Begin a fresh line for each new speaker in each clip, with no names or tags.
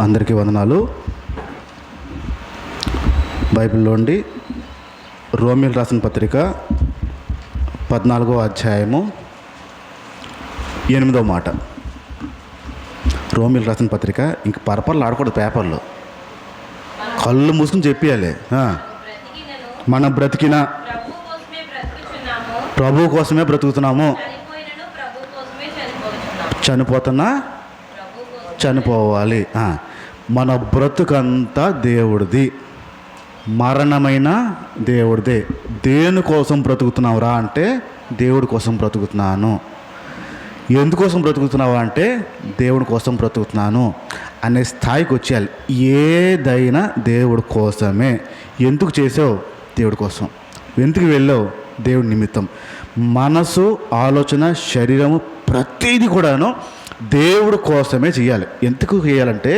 అందరికీ వందనాలు. బైబిల్లోండి రోమీయులకు రాసిన పత్రిక 14వ అధ్యాయము 8వ మాట. రోమీయులకు రాసిన పత్రిక ఇంక పరపర్లు ఆడకూడదు, పేపర్లో కళ్ళు మూసుకుని చెప్పేయాలి. మనం బ్రతికిన ప్రభు కోసమే బ్రతుకుతున్నాము, చనిపోతున్నా చనిపోవాలి. మన బ్రతుకంతా దేవుడిది, మరణమైన దేవుడిదే. దేనికోసం బ్రతుకుతున్నావురా అంటే దేవుడి కోసం బ్రతుకుతున్నాను. ఎందుకోసం బ్రతుకుతున్నావా అంటే దేవుడి కోసం బ్రతుకుతున్నాను అనే స్థాయికి వచ్చేయాలి. ఏదైనా దేవుడి కోసమే. ఎందుకు చేసావు? దేవుడి కోసం. ఎందుకు వెళ్ళావు? దేవుడి నిమిత్తం. మనసు, ఆలోచన, శరీరము ప్రతిదీ కూడాను దేవుడి కోసమే చేయాలి. ఎందుకు చేయాలంటే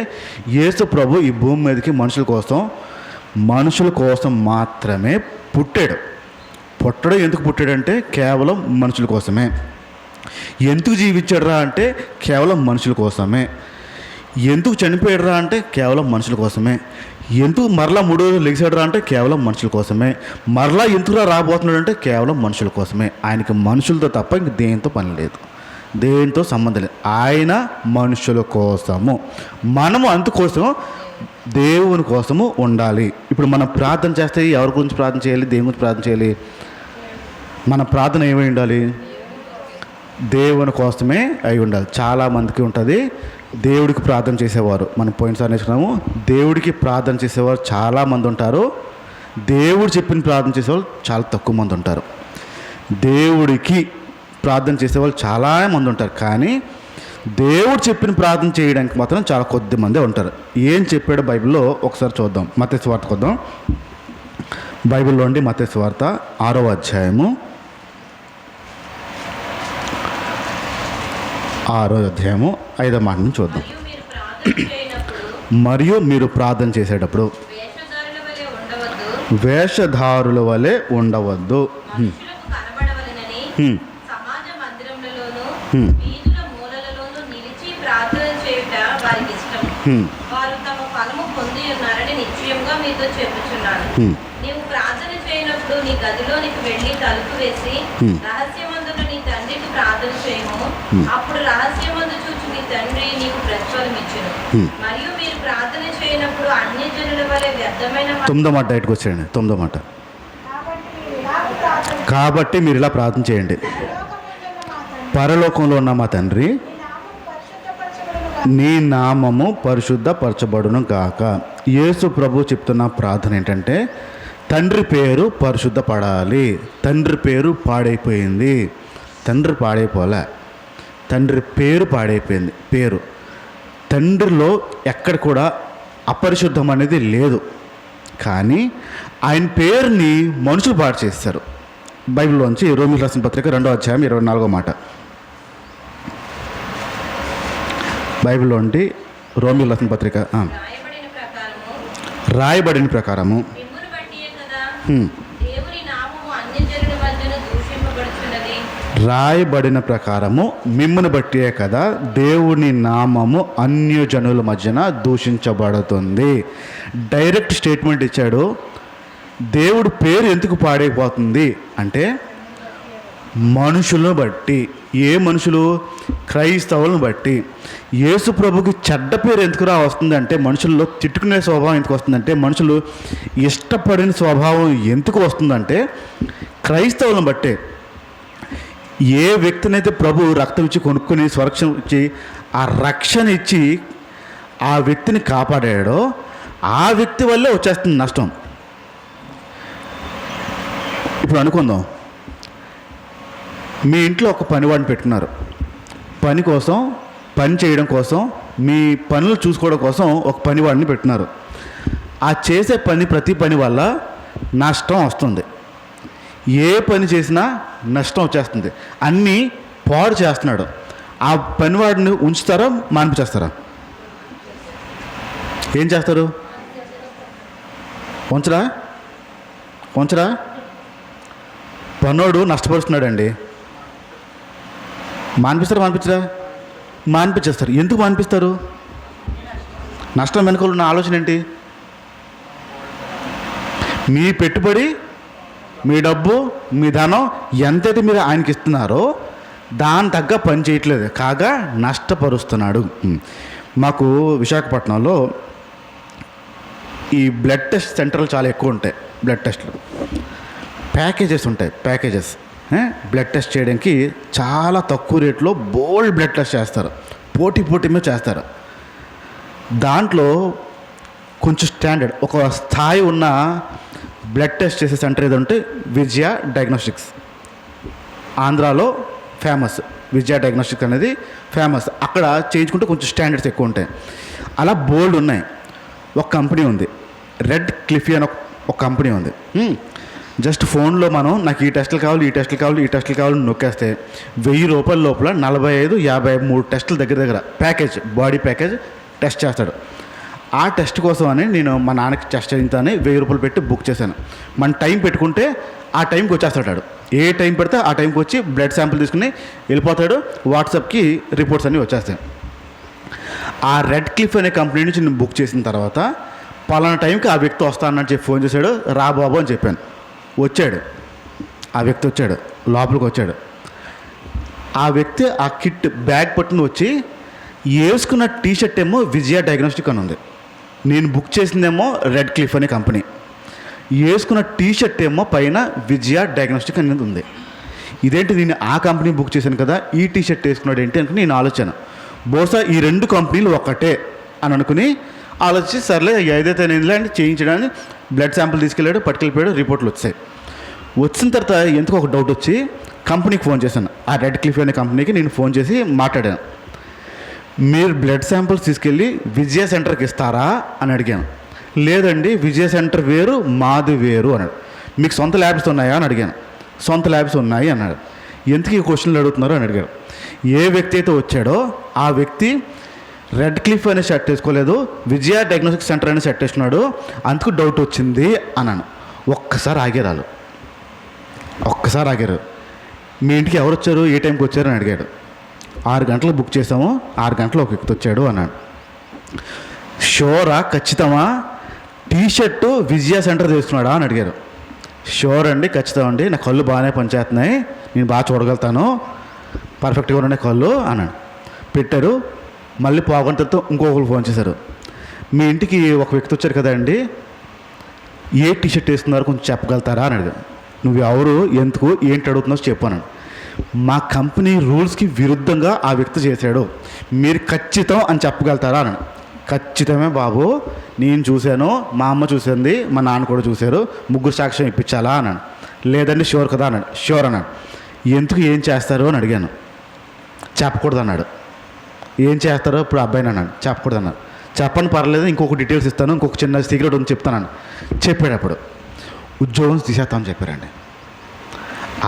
యేసు ప్రభు ఈ భూమి మీదకి మనుషుల కోసం మాత్రమే పుట్టాడు. పుట్టడం ఎందుకు పుట్టాడంటే కేవలం మనుషుల కోసమే. ఎందుకు జీవించాడురా అంటే కేవలం మనుషుల కోసమే. ఎందుకు చనిపోయాడురా అంటే కేవలం మనుషుల కోసమే. ఎందుకు మరలా 3 రోజులు లెగిసాడురా అంటే కేవలం మనుషుల కోసమే. మరలా ఎందుకురా రాబోతున్నాడు అంటే కేవలం మనుషుల కోసమే. ఆయనకి మనుషులతో తప్ప ఇంక దేనితో పని లేదు, దేనితో సంబంధం లేదు. ఆయన మనుషుల కోసము, మనము అందుకోసం దేవుని కోసము ఉండాలి. ఇప్పుడు మనం ప్రార్థన చేస్తే ఎవరి గురించి ప్రార్థన చేయాలి? దేవుని గురించి ప్రార్థన చేయాలి. మన ప్రార్థన ఏమై ఉండాలి? దేవుని కోసమే అయి ఉండాలి. చాలామందికి ఉంటుంది దేవుడికి ప్రార్థన చేసేవారు. మనం పోయినసారి నేర్చుకున్నాము, దేవుడికి ప్రార్థన చేసేవారు చాలామంది ఉంటారు, దేవుడు చెప్పిన ప్రార్థన చేసేవాళ్ళు చాలా తక్కువ మంది ఉంటారు. దేవుడికి ప్రార్థన చేసేవాళ్ళు చాలామంది ఉంటారు, కానీ దేవుడు చెప్పిన ప్రార్థన చేయడానికి మాత్రం చాలా కొద్ది మందే ఉంటారు. ఏం చెప్పాడో బైబిల్లో ఒకసారి చూద్దాం. మత్తయి సువార్త చూద్దాం. బైబిల్లోండి మత్తయి సువార్త 6వ అధ్యాయము 5వ మాట నుంచి చూద్దాం. మరియు మీరు ప్రార్థన చేసేటప్పుడు వేషధారుల వలె ఉండవద్దు.
వారు తమ ఫలము పొంది ఉన్నారని నిశ్చయంగా మీతో చెప్పుచున్నాను. నీవు ప్రార్థన చేయనప్పుడు నీ గదిలోనికి వెళ్ళి తలుపు వేసి రహస్యమందున నీ తండ్రికి ప్రార్థన చేయము. అప్పుడు రహస్యమందు చూచి నీ తండ్రి నీకు ప్రతిఫలం ఇచ్చును. మరియు మీరు ప్రార్థన చేయనప్పుడు అన్యజనుల వలె వ్యర్థమైన
9వ మాట బయటకు వచ్చేయండి. 9వ మాట. కాబట్టి మీరు ఇలా ప్రార్థన చేయండి. పరలోకంలో ఉన్న మా తండ్రి, నీ నామము పరిశుద్ధపరచబడును గాక. యేసు ప్రభు చెప్తున్న ప్రార్థన ఏంటంటే తండ్రి పేరు పరిశుద్ధపడాలి. తండ్రి పేరు పాడైపోయింది. తండ్రి పాడైపోలే, తండ్రి పేరు పాడైపోయింది. పేరు తండ్రిలో ఎక్కడ కూడా అపరిశుద్ధం అనేది లేదు, కానీ ఆయన పేరుని మనుషులు పాడు చేస్తారు. బైబిల్లోంచి రోమీయులకు రాసిన పత్రిక 2వ అధ్యాయం 24వ మాట. బైబిల్లో ఉండి రోమీయులకు రాసిన పత్రిక రాయబడిన ప్రకారము రాయబడిన ప్రకారము మిమ్మును బట్టియే కదా దేవుని నామము అన్యజనుల మధ్యన దూషించబడుతుంది. డైరెక్ట్ స్టేట్మెంట్ ఇచ్చాడు. దేవుడి పేరు ఎందుకు పాడైపోతుంది అంటే మనుషులను బట్టి. ఏ మనుషులు? క్రైస్తవులను బట్టి. యేసు ప్రభుకి చెడ్డ పేరు ఎందుకు వస్తుంది అంటే మనుషుల్లో తిట్టుకునే స్వభావం ఎందుకు వస్తుందంటే, మనుషులు ఇష్టపడిన స్వభావం ఎందుకు వస్తుందంటే క్రైస్తవులను బట్టే. ఏ వ్యక్తినైతే ప్రభు రక్తం ఇచ్చి కొనుక్కొని స్వరక్షణ ఇచ్చి ఆ రక్షణ ఇచ్చి ఆ వ్యక్తిని కాపాడాడో ఆ వ్యక్తి వల్లే వచ్చేస్తుంది నష్టం. ఇప్పుడు అనుకుందాం, మీ ఇంట్లో ఒక పనివాడిని పెట్టుకున్నారు. పని చేయడం కోసం, మీ పనులు చూసుకోవడం కోసం ఒక పనివాడిని పెట్టినారు. ఆ చేసే ప్రతి పని వల్ల నష్టం వస్తుంది. ఏ పని చేసినా నష్టం వచ్చేస్తుంది. అన్నీ పాడు చేస్తున్నాడు. ఆ పనివాడిని ఉంచుతారా, మానిపించేస్తారా? ఏం చేస్తారు? ఉంచరా? పనోడు నష్టపరుస్తున్నాడండి, మానిపిస్తారా? మానిపించేస్తారు. ఎందుకు మానిపిస్తారు? నష్టం వెనుక ఉన్న ఆలోచన ఏంటి? మీ పెట్టుబడి, మీ డబ్బు, మీ ధనం ఎంతైతే మీరు ఆయనకి ఇస్తున్నారో దాని తగ్గ పని చేయట్లేదు, కాగా నష్టపరుస్తున్నాడు. మాకు విశాఖపట్నంలో ఈ బ్లడ్ టెస్ట్ సెంటర్లు చాలా ఎక్కువ ఉంటాయి. బ్లడ్ టెస్ట్లు ప్యాకేజెస్ ఉంటాయి. బ్లడ్ టెస్ట్ చేయడానికి చాలా తక్కువ రేట్లో బోల్డ్ బ్లడ్ టెస్ట్ చేస్తారు, పోటీ మీద చేస్తారు. దాంట్లో కొంచెం స్టాండర్డ్ ఒక స్థాయి ఉన్న బ్లడ్ టెస్ట్ చేసే సెంటర్ ఏదంటే విజయ డయాగ్నోస్టిక్స్. ఆంధ్రాలో ఫేమస్ విజయ డయాగ్నోస్టిక్స్ అనేది ఫేమస్. అక్కడ చేయించుకుంటే కొంచెం స్టాండర్డ్స్ ఎక్కువ ఉంటాయి. అలా బోల్డ్ ఉన్నాయి. ఒక కంపెనీ ఉంది, రెడ్ క్లిఫీ అని ఒక కంపెనీ ఉంది. జస్ట్ ఫోన్లో మనం నాకు ఈ టెస్టులు కావాలి, ఈ టెస్టులు కావాలి, ఈ టెస్టులు కావాలని నొక్కేస్తే ₹1000 లోపల 45, 53 టెస్టులు దగ్గర ప్యాకేజ్, బాడీ ప్యాకేజ్ టెస్ట్ చేస్తాడు. ఆ టెస్ట్ కోసం అని నేను మా నాన్నకి టెస్ట్ చేయించాలని ₹1000 పెట్టి బుక్ చేశాను. మన టైం పెట్టుకుంటే ఆ టైంకి వచ్చేస్తాడు. ఏ టైం పెడితే ఆ టైంకి వచ్చి బ్లడ్ శాంపిల్ తీసుకుని వెళ్ళిపోతాడు. వాట్సాప్కి రిపోర్ట్స్ అన్నీ వచ్చేస్తాయి. ఆ రెడ్ క్లిఫ్ అనే కంపెనీ నుంచి నేను బుక్ చేసిన తర్వాత పలానా టైంకి ఆ వ్యక్తి వస్తానని చెప్పి ఫోన్ చేశాడు. రా బాబు అని చెప్పాను. వచ్చాడు. ఆ వ్యక్తి వచ్చాడు, లోపలికి వచ్చాడు. ఆ వ్యక్తి ఆ కిట్ బ్యాగ్ పట్టుకుని వచ్చి వేసుకున్న టీషర్ట్ ఏమో విజయ డయాగ్నోస్టిక్ అని ఉంది. నేను బుక్ చేసిందేమో రెడ్ క్లిఫ్ అనే కంపెనీ. వేసుకున్న టీషర్ట్ ఏమో పైన విజయ డయాగ్నోస్టిక్ అనేది ఉంది. ఇదేంటి, నేను ఆ కంపెనీ బుక్ చేశాను కదా, ఈ టీషర్ట్ వేసుకున్నాడు ఏంటి అనుకుని నేను ఆలోచన. బహుశా ఈ 2 కంపెనీలు ఒక్కటే అని అనుకుని ఆలోచించి సర్లే ఏదైతే నేను చేయించడానికి బ్లడ్ శాంపుల్ తీసుకెళ్ళాడు, పట్టుకెళ్ళిపోయాడు. రిపోర్ట్లు వచ్చాయి. వచ్చిన తర్వాత ఎందుకు ఒక డౌట్ వచ్చి కంపెనీకి ఫోన్ చేశాను. ఆ రెడ్ క్లిఫ్ అనే కంపెనీకి నేను ఫోన్ చేసి మాట్లాడాను. మీరు బ్లడ్ శాంపుల్స్ తీసుకెళ్ళి విజయ సెంటర్కి ఇస్తారా అని అడిగాను. లేదండి, విజయ సెంటర్ వేరు, మాది వేరు అన్నాడు. మీకు సొంత ల్యాబ్స్ ఉన్నాయా అని అడిగాను. సొంత ల్యాబ్స్ ఉన్నాయి అన్నాడు. ఎందుకు ఈ క్వశ్చన్లు అడుగుతున్నారు అని అడిగాడు. ఏ వ్యక్తి అయితే వచ్చాడో ఆ వ్యక్తి రెడ్ క్లిఫ్ అనే షర్ట్ వేసుకోలేదు, విజయ డయాగ్నోస్టిక్ సెంటర్ అనే షర్ట్ వేసుకున్నాడు, అందుకు డౌట్ వచ్చింది అన్నాను. ఒక్కసారి ఆగారు. మీ ఇంటికి ఎవరు వచ్చారు, ఏ టైంకి వచ్చారు అని అడిగాడు. 6 గంటలకు బుక్ చేసాము, 6 గంటలు ఒక వ్యక్తి వచ్చాడు అన్నాడు. షోరా, ఖచ్చితమా, టీషర్టు విజయ సెంటర్ తీసుకున్నాడా అని అడిగారు. షోర్ అండి, ఖచ్చితం అండి, నా కళ్ళు బాగానే పనిచేస్తున్నాయి, నేను బాగా చూడగలుగుతాను, పర్ఫెక్ట్గా ఉన్నాయి కళ్ళు అన్నాడు. పెట్టారు. మళ్ళీ పోగొంటతో ఇంకొకరు ఫోన్ చేశారు. మీ ఇంటికి ఒక వ్యక్తి వచ్చారు కదా అండి, ఏ టీషర్ట్ వేసుకున్నారో కొంచెం చెప్పగలుగుతారా అని అడిగారు. నువ్వు ఎవరు, ఎందుకు, ఏంటి అడుగుతున్నావు చెప్పాను. మా కంపెనీ రూల్స్కి విరుద్ధంగా ఆ వ్యక్తి చేశాడు, మీరు ఖచ్చితం అని చెప్పగలుగుతారా అన్నాడు. ఖచ్చితమే బాబు, నేను చూశాను, మా అమ్మ చూసింది, మా నాన్న కూడా చూశారు, 3 సాక్ష్యం ఇప్పించాలా అన్నాడు. లేదండి షూర్ కదా అన్నాడు. షూర్ అన్నాడు. ఎందుకు, ఏం చేస్తారు అని అడిగాను. చెప్పకూడదు అన్నాడు. ఏం చేస్తారో ఇప్పుడు అబ్బాయిని అన్నాడు. చెప్పకూడదు అన్నాడు. చెప్పని పర్లేదు, ఇంకొక డీటెయిల్స్ ఇస్తాను, ఇంకొక చిన్న సీక్రెట్ ఉంది చెప్తాను చెప్పేటప్పుడు ఉద్యోగం తీసేస్తామని చెప్పారండి.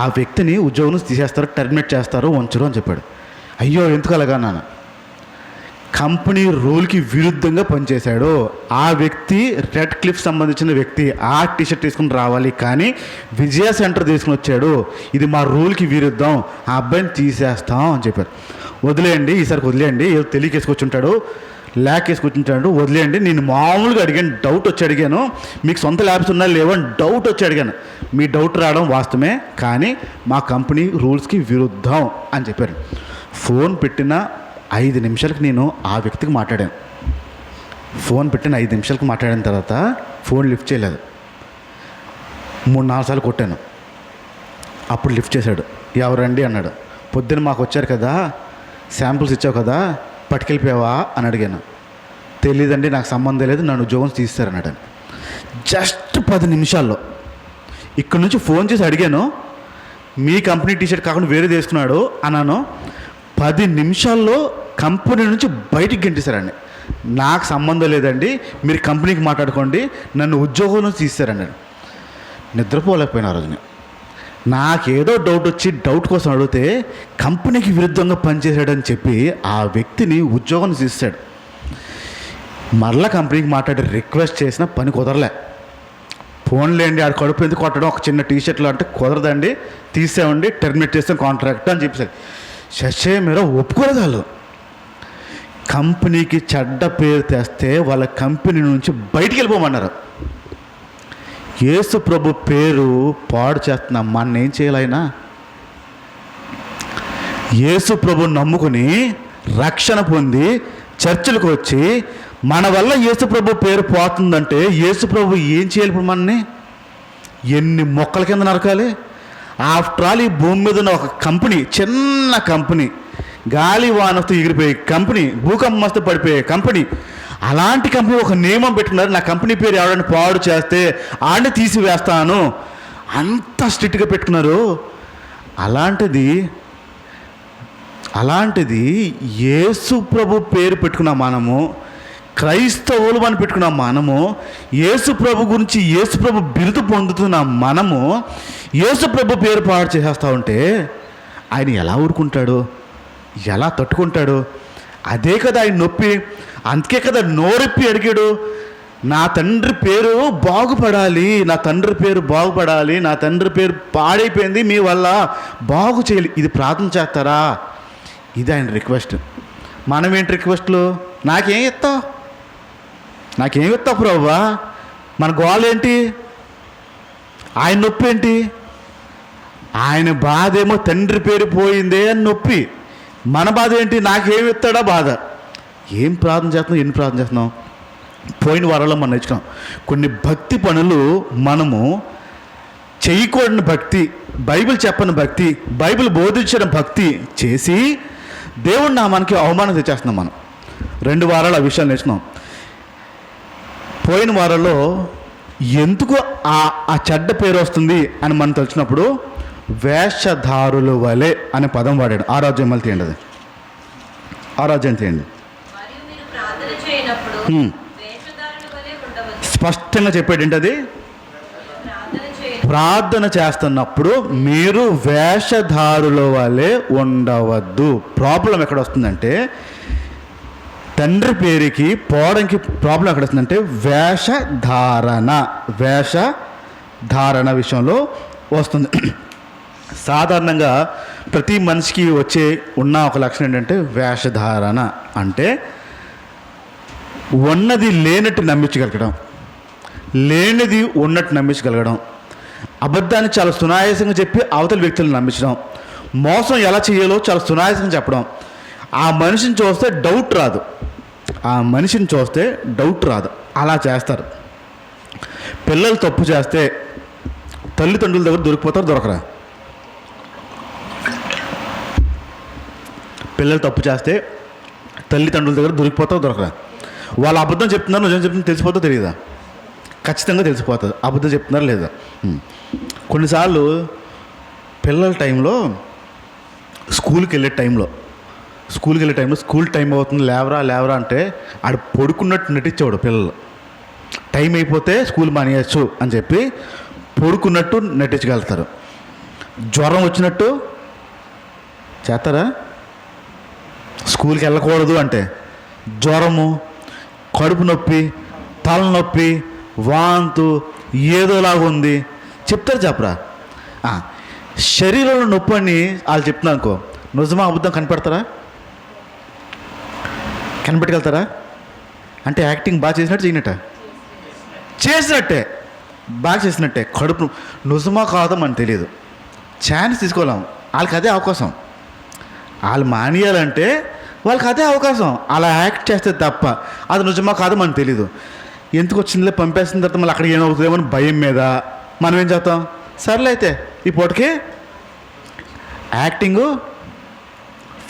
ఆ వ్యక్తిని ఉద్యోగం తీసేస్తారు, టర్మినేట్ చేస్తారు, ఉంచరు అని చెప్పాడు. అయ్యో ఎందుకు అలాగా అన్నాను. కంపెనీ రూల్కి విరుద్ధంగా పనిచేశాడు ఆ వ్యక్తి. రెడ్ క్లిఫ్ సంబంధించిన వ్యక్తి ఆ టీషర్ట్ తీసుకుని రావాలి, కానీ విజయ సెంటర్ తీసుకుని వచ్చాడు, ఇది మా రూల్కి విరుద్ధం, ఆ అబ్బాయిని తీసేస్తాం అని చెప్పారు. వదిలేయండి, ఈసారికి వదిలేయండి, ఏదో తెలియకేసుకొచ్చుంటాడు, వేసుకొచ్చుంటాడు, వదిలేయండి. నేను మామూలుగా అడిగాను, డౌట్ వచ్చి అడిగాను, మీకు సొంత ల్యాబ్స్ ఉన్నా లేవని డౌట్ వచ్చి అడిగాను. మీ డౌట్ రావడం వాస్తవమే, కానీ మా కంపెనీ రూల్స్కి విరుద్ధం అని చెప్పారు. ఫోన్ పెట్టిన 5 నిమిషాలకి నేను ఆ వ్యక్తికి మాట్లాడాను. ఫోన్ పెట్టిన 5 నిమిషాలకి మాట్లాడిన తర్వాత ఫోన్ లిఫ్ట్ చేయలేదు. 3-4 సార్లు కొట్టాను. అప్పుడు లిఫ్ట్ చేశాడు. ఎవరండి అన్నాడు. పొద్దున్న మాకు వచ్చారు కదా, శాంపుల్స్ ఇచ్చావు కదా, పట్టుకెళ్ళిపోయావా అని అడిగాను. తెలీదండి, నాకు సంబంధం లేదు, నన్ను ఉద్యోగం తీస్తారన్నాడు. జస్ట్ 10 నిమిషాల్లో ఇక్కడ నుంచి ఫోన్ చేసి అడిగాను, మీ కంపెనీ టీషర్ట్ కాకుండా వేరే తీసుకున్నాడు అన్నాను. 10 నిమిషాల్లో కంపెనీ నుంచి బయటికి గెంటేశారండి. నాకు సంబంధం లేదండి, మీరు కంపెనీకి మాట్లాడుకోండి, నన్ను ఉద్యోగం నుంచి తీస్తారన్నాడు. నిద్రపోలేకపోయినా ఆ రోజుని. నాకేదో డౌట్ వచ్చి డౌట్ కోసం అడిగితే కంపెనీకి విరుద్ధంగా పనిచేశాడని చెప్పి ఆ వ్యక్తిని ఉద్యోగం తీస్తాడు. మరలా కంపెనీకి మాట్లాడి రిక్వెస్ట్ చేసిన పని కుదరలే. ఫోన్లేండి, ఆడు కడుపు ఎందుకు కొట్టడం, ఒక చిన్న టీషర్ట్లు అంటే కుదరదండి, తీసేవండి, టర్మినేట్ చేస్తాం కాంట్రాక్ట్ అని చెప్పేసి శశే మీరు ఒప్పుకోలేదు వాళ్ళు. కంపెనీకి చెడ్డ పేరు తెస్తే వాళ్ళ కంపెనీ నుంచి బయటికి వెళ్ళిపోమన్నారు. యేసు ప్రభు పేరు పాడు చేస్తున్నాం, మన ఏం చేయాలైనా? యేసు ప్రభు నమ్ముకుని రక్షణ పొంది చర్చిలకు వచ్చి మన వల్ల యేసు ప్రభు పేరు పోతుందంటే యేసు ప్రభు ఏం చేయాలి? ఇప్పుడు మనని ఎన్ని మొక్కల కింద నరకాలి? ఆఫ్టర్ ఆల్ ఈ భూమి మీద ఉన్న ఒక కంపెనీ, చిన్న కంపెనీ, గాలి వానతో ఎగిరిపోయే కంపెనీ, భూకంపం వస్తే పడిపోయే కంపెనీ, అలాంటి కంపెనీ ఒక నియమం పెట్టుకున్నారు, నా కంపెనీ పేరు ఎవరైనా పాడు చేస్తే ఆడిని తీసివేస్తాను, అంత స్ట్రిక్ట్గా పెట్టుకున్నారు. అలాంటిది యేసు ప్రభు పేరు పెట్టుకున్న మనము, క్రైస్తవులు అని పెట్టుకున్న మనము, యేసు ప్రభు గురించి యేసు ప్రభు బిరుదు పొందుతున్న మనము యేసు ప్రభు పేరు పాడు చేసేస్తూ ఉంటే ఆయన ఎలా ఊరుకుంటాడు? ఎలా తట్టుకుంటాడు? అదే కదా ఆయన నొప్పి. అందుకే కదా నోరెప్పి అడిగాడు, నా తండ్రి పేరు బాగుపడాలి, నా తండ్రి పేరు బాగుపడాలి, నా తండ్రి పేరు పాడైపోయింది, మీ వల్ల బాగు చేయాలి. ఇది ప్రార్థన చేస్తారా? ఇది ఆయన రిక్వెస్ట్. మనం ఏంటి రిక్వెస్ట్లు? నాకేం ఇస్తావు ప్రభువా? మన గోల ఏంటి? ఆయన నొప్పి ఏంటి? ఆయన బాధ ఏమో తండ్రి పేరు పోయిందే అని నొప్పి. మన బాధ ఏంటి? నాకేమి ఇస్తాడా బాధ. ఏం ప్రార్థన చేస్తున్నాం? ఎన్ని ప్రార్థన చేస్తున్నాం? పోయిన వారంలో మనం నేర్చుకున్నాం కొన్ని భక్తి పనులు మనము చేయకూడని భక్తి, బైబిల్ చెప్పని భక్తి, బైబిల్ బోధించిన భక్తి చేసి దేవుడి నామానికి అవమానం తెచ్చేస్తున్నాం. మనం 2 వారాలు ఆ విషయాలు నేర్చుకున్నాం. పోయిన వారంలో ఎందుకు ఆ చెడ్డ పేరు వస్తుంది అని మనం తెలిసినప్పుడు వేషధారుల వలె అనే పదం వాడాడు. ఆరాధ్యం మళ్ళీ తీయండి, అది ఆరాధ్యం తీయండి. స్పష్టంగా చెప్పాడు ఏంటి అది? ప్రార్థన చేస్తున్నప్పుడు మీరు వేషధారుల వలె ఉండవద్దు. ప్రాబ్లం ఎక్కడ వస్తుందంటే, తండ్రి పేరుకి పోవడానికి ప్రాబ్లం ఎక్కడ వస్తుందంటే వేషధారణ విషయంలో వస్తుంది. సాధారణంగా ప్రతి మనిషికి ఉన్న ఒక లక్షణం ఏంటంటే వేషధారణ అంటే ఉన్నది లేనట్టు నమ్మించగలగడం, లేనిది ఉన్నట్టు నమ్మించగలగడం, అబద్ధాన్ని చాలా సునాయాసంగా చెప్పి అవతల వ్యక్తులను నమ్మించడం, మోసం ఎలా చేయాలో చాలా సునాయాసంగా చెప్పడం. ఆ మనిషిని చూస్తే డౌట్ రాదు, అలా చేస్తారు. పిల్లలు తప్పు చేస్తే తల్లిదండ్రుల దగ్గర దొరకరా? పిల్లలు తప్పు చేస్తే తల్లిదండ్రుల దగ్గర దొరకరా? వాళ్ళు అబద్ధం చెప్తున్నారు, నిజం చెప్తున్నారు, తెలిసిపోతుందో తెలియదా? ఖచ్చితంగా తెలిసిపోతుంది అబద్ధం చెప్తున్నారా లేదా. కొన్నిసార్లు పిల్లల టైంలో స్కూల్కి వెళ్ళే టైంలో స్కూల్ టైం అవుతుంది, లేవరా అంటే ఆడు పడుకున్నట్టు నటించేవాడు. పిల్లలు టైం అయిపోతే స్కూల్ మానేయచ్చు అని చెప్పి పడుకున్నట్టు నటించగలుగుతారు. జ్వరం వచ్చినట్టు చేస్తారా? స్కూల్కి వెళ్ళకూడదు అంటే జ్వరము, కడుపు నొప్పి, తలనొప్పి, వాంతు, ఏదోలాగా ఉంది చెప్తారు, చెప్పరా? శరీరంలో నొప్పి అని వాళ్ళు చెప్తున్నారు అనుకో, నిజమా అబద్ధం కనిపెట్టగలుగుతారా? అంటే యాక్టింగ్ బాగా చేసినట్టే బాగా చేసినట్టే. కడుపు నిజమా కాదో మనకు తెలియదు, ఛాన్స్ తీసుకోలేం. వాళ్ళకి అదే అవకాశం. వాళ్ళు మానేయాలంటే వాళ్ళకి అదే అవకాశం. అలా యాక్ట్ చేస్తే తప్ప అది నిజమా కాదో మనకు తెలీదు. ఎందుకు వచ్చిందిలే, పంపేసిన తర్వాత మళ్ళీ అక్కడికి ఏమవుతుందేమో అని భయం మీద మనం ఏం చేస్తాం? సర్లే అయితే ఈ పూటకి యాక్టింగు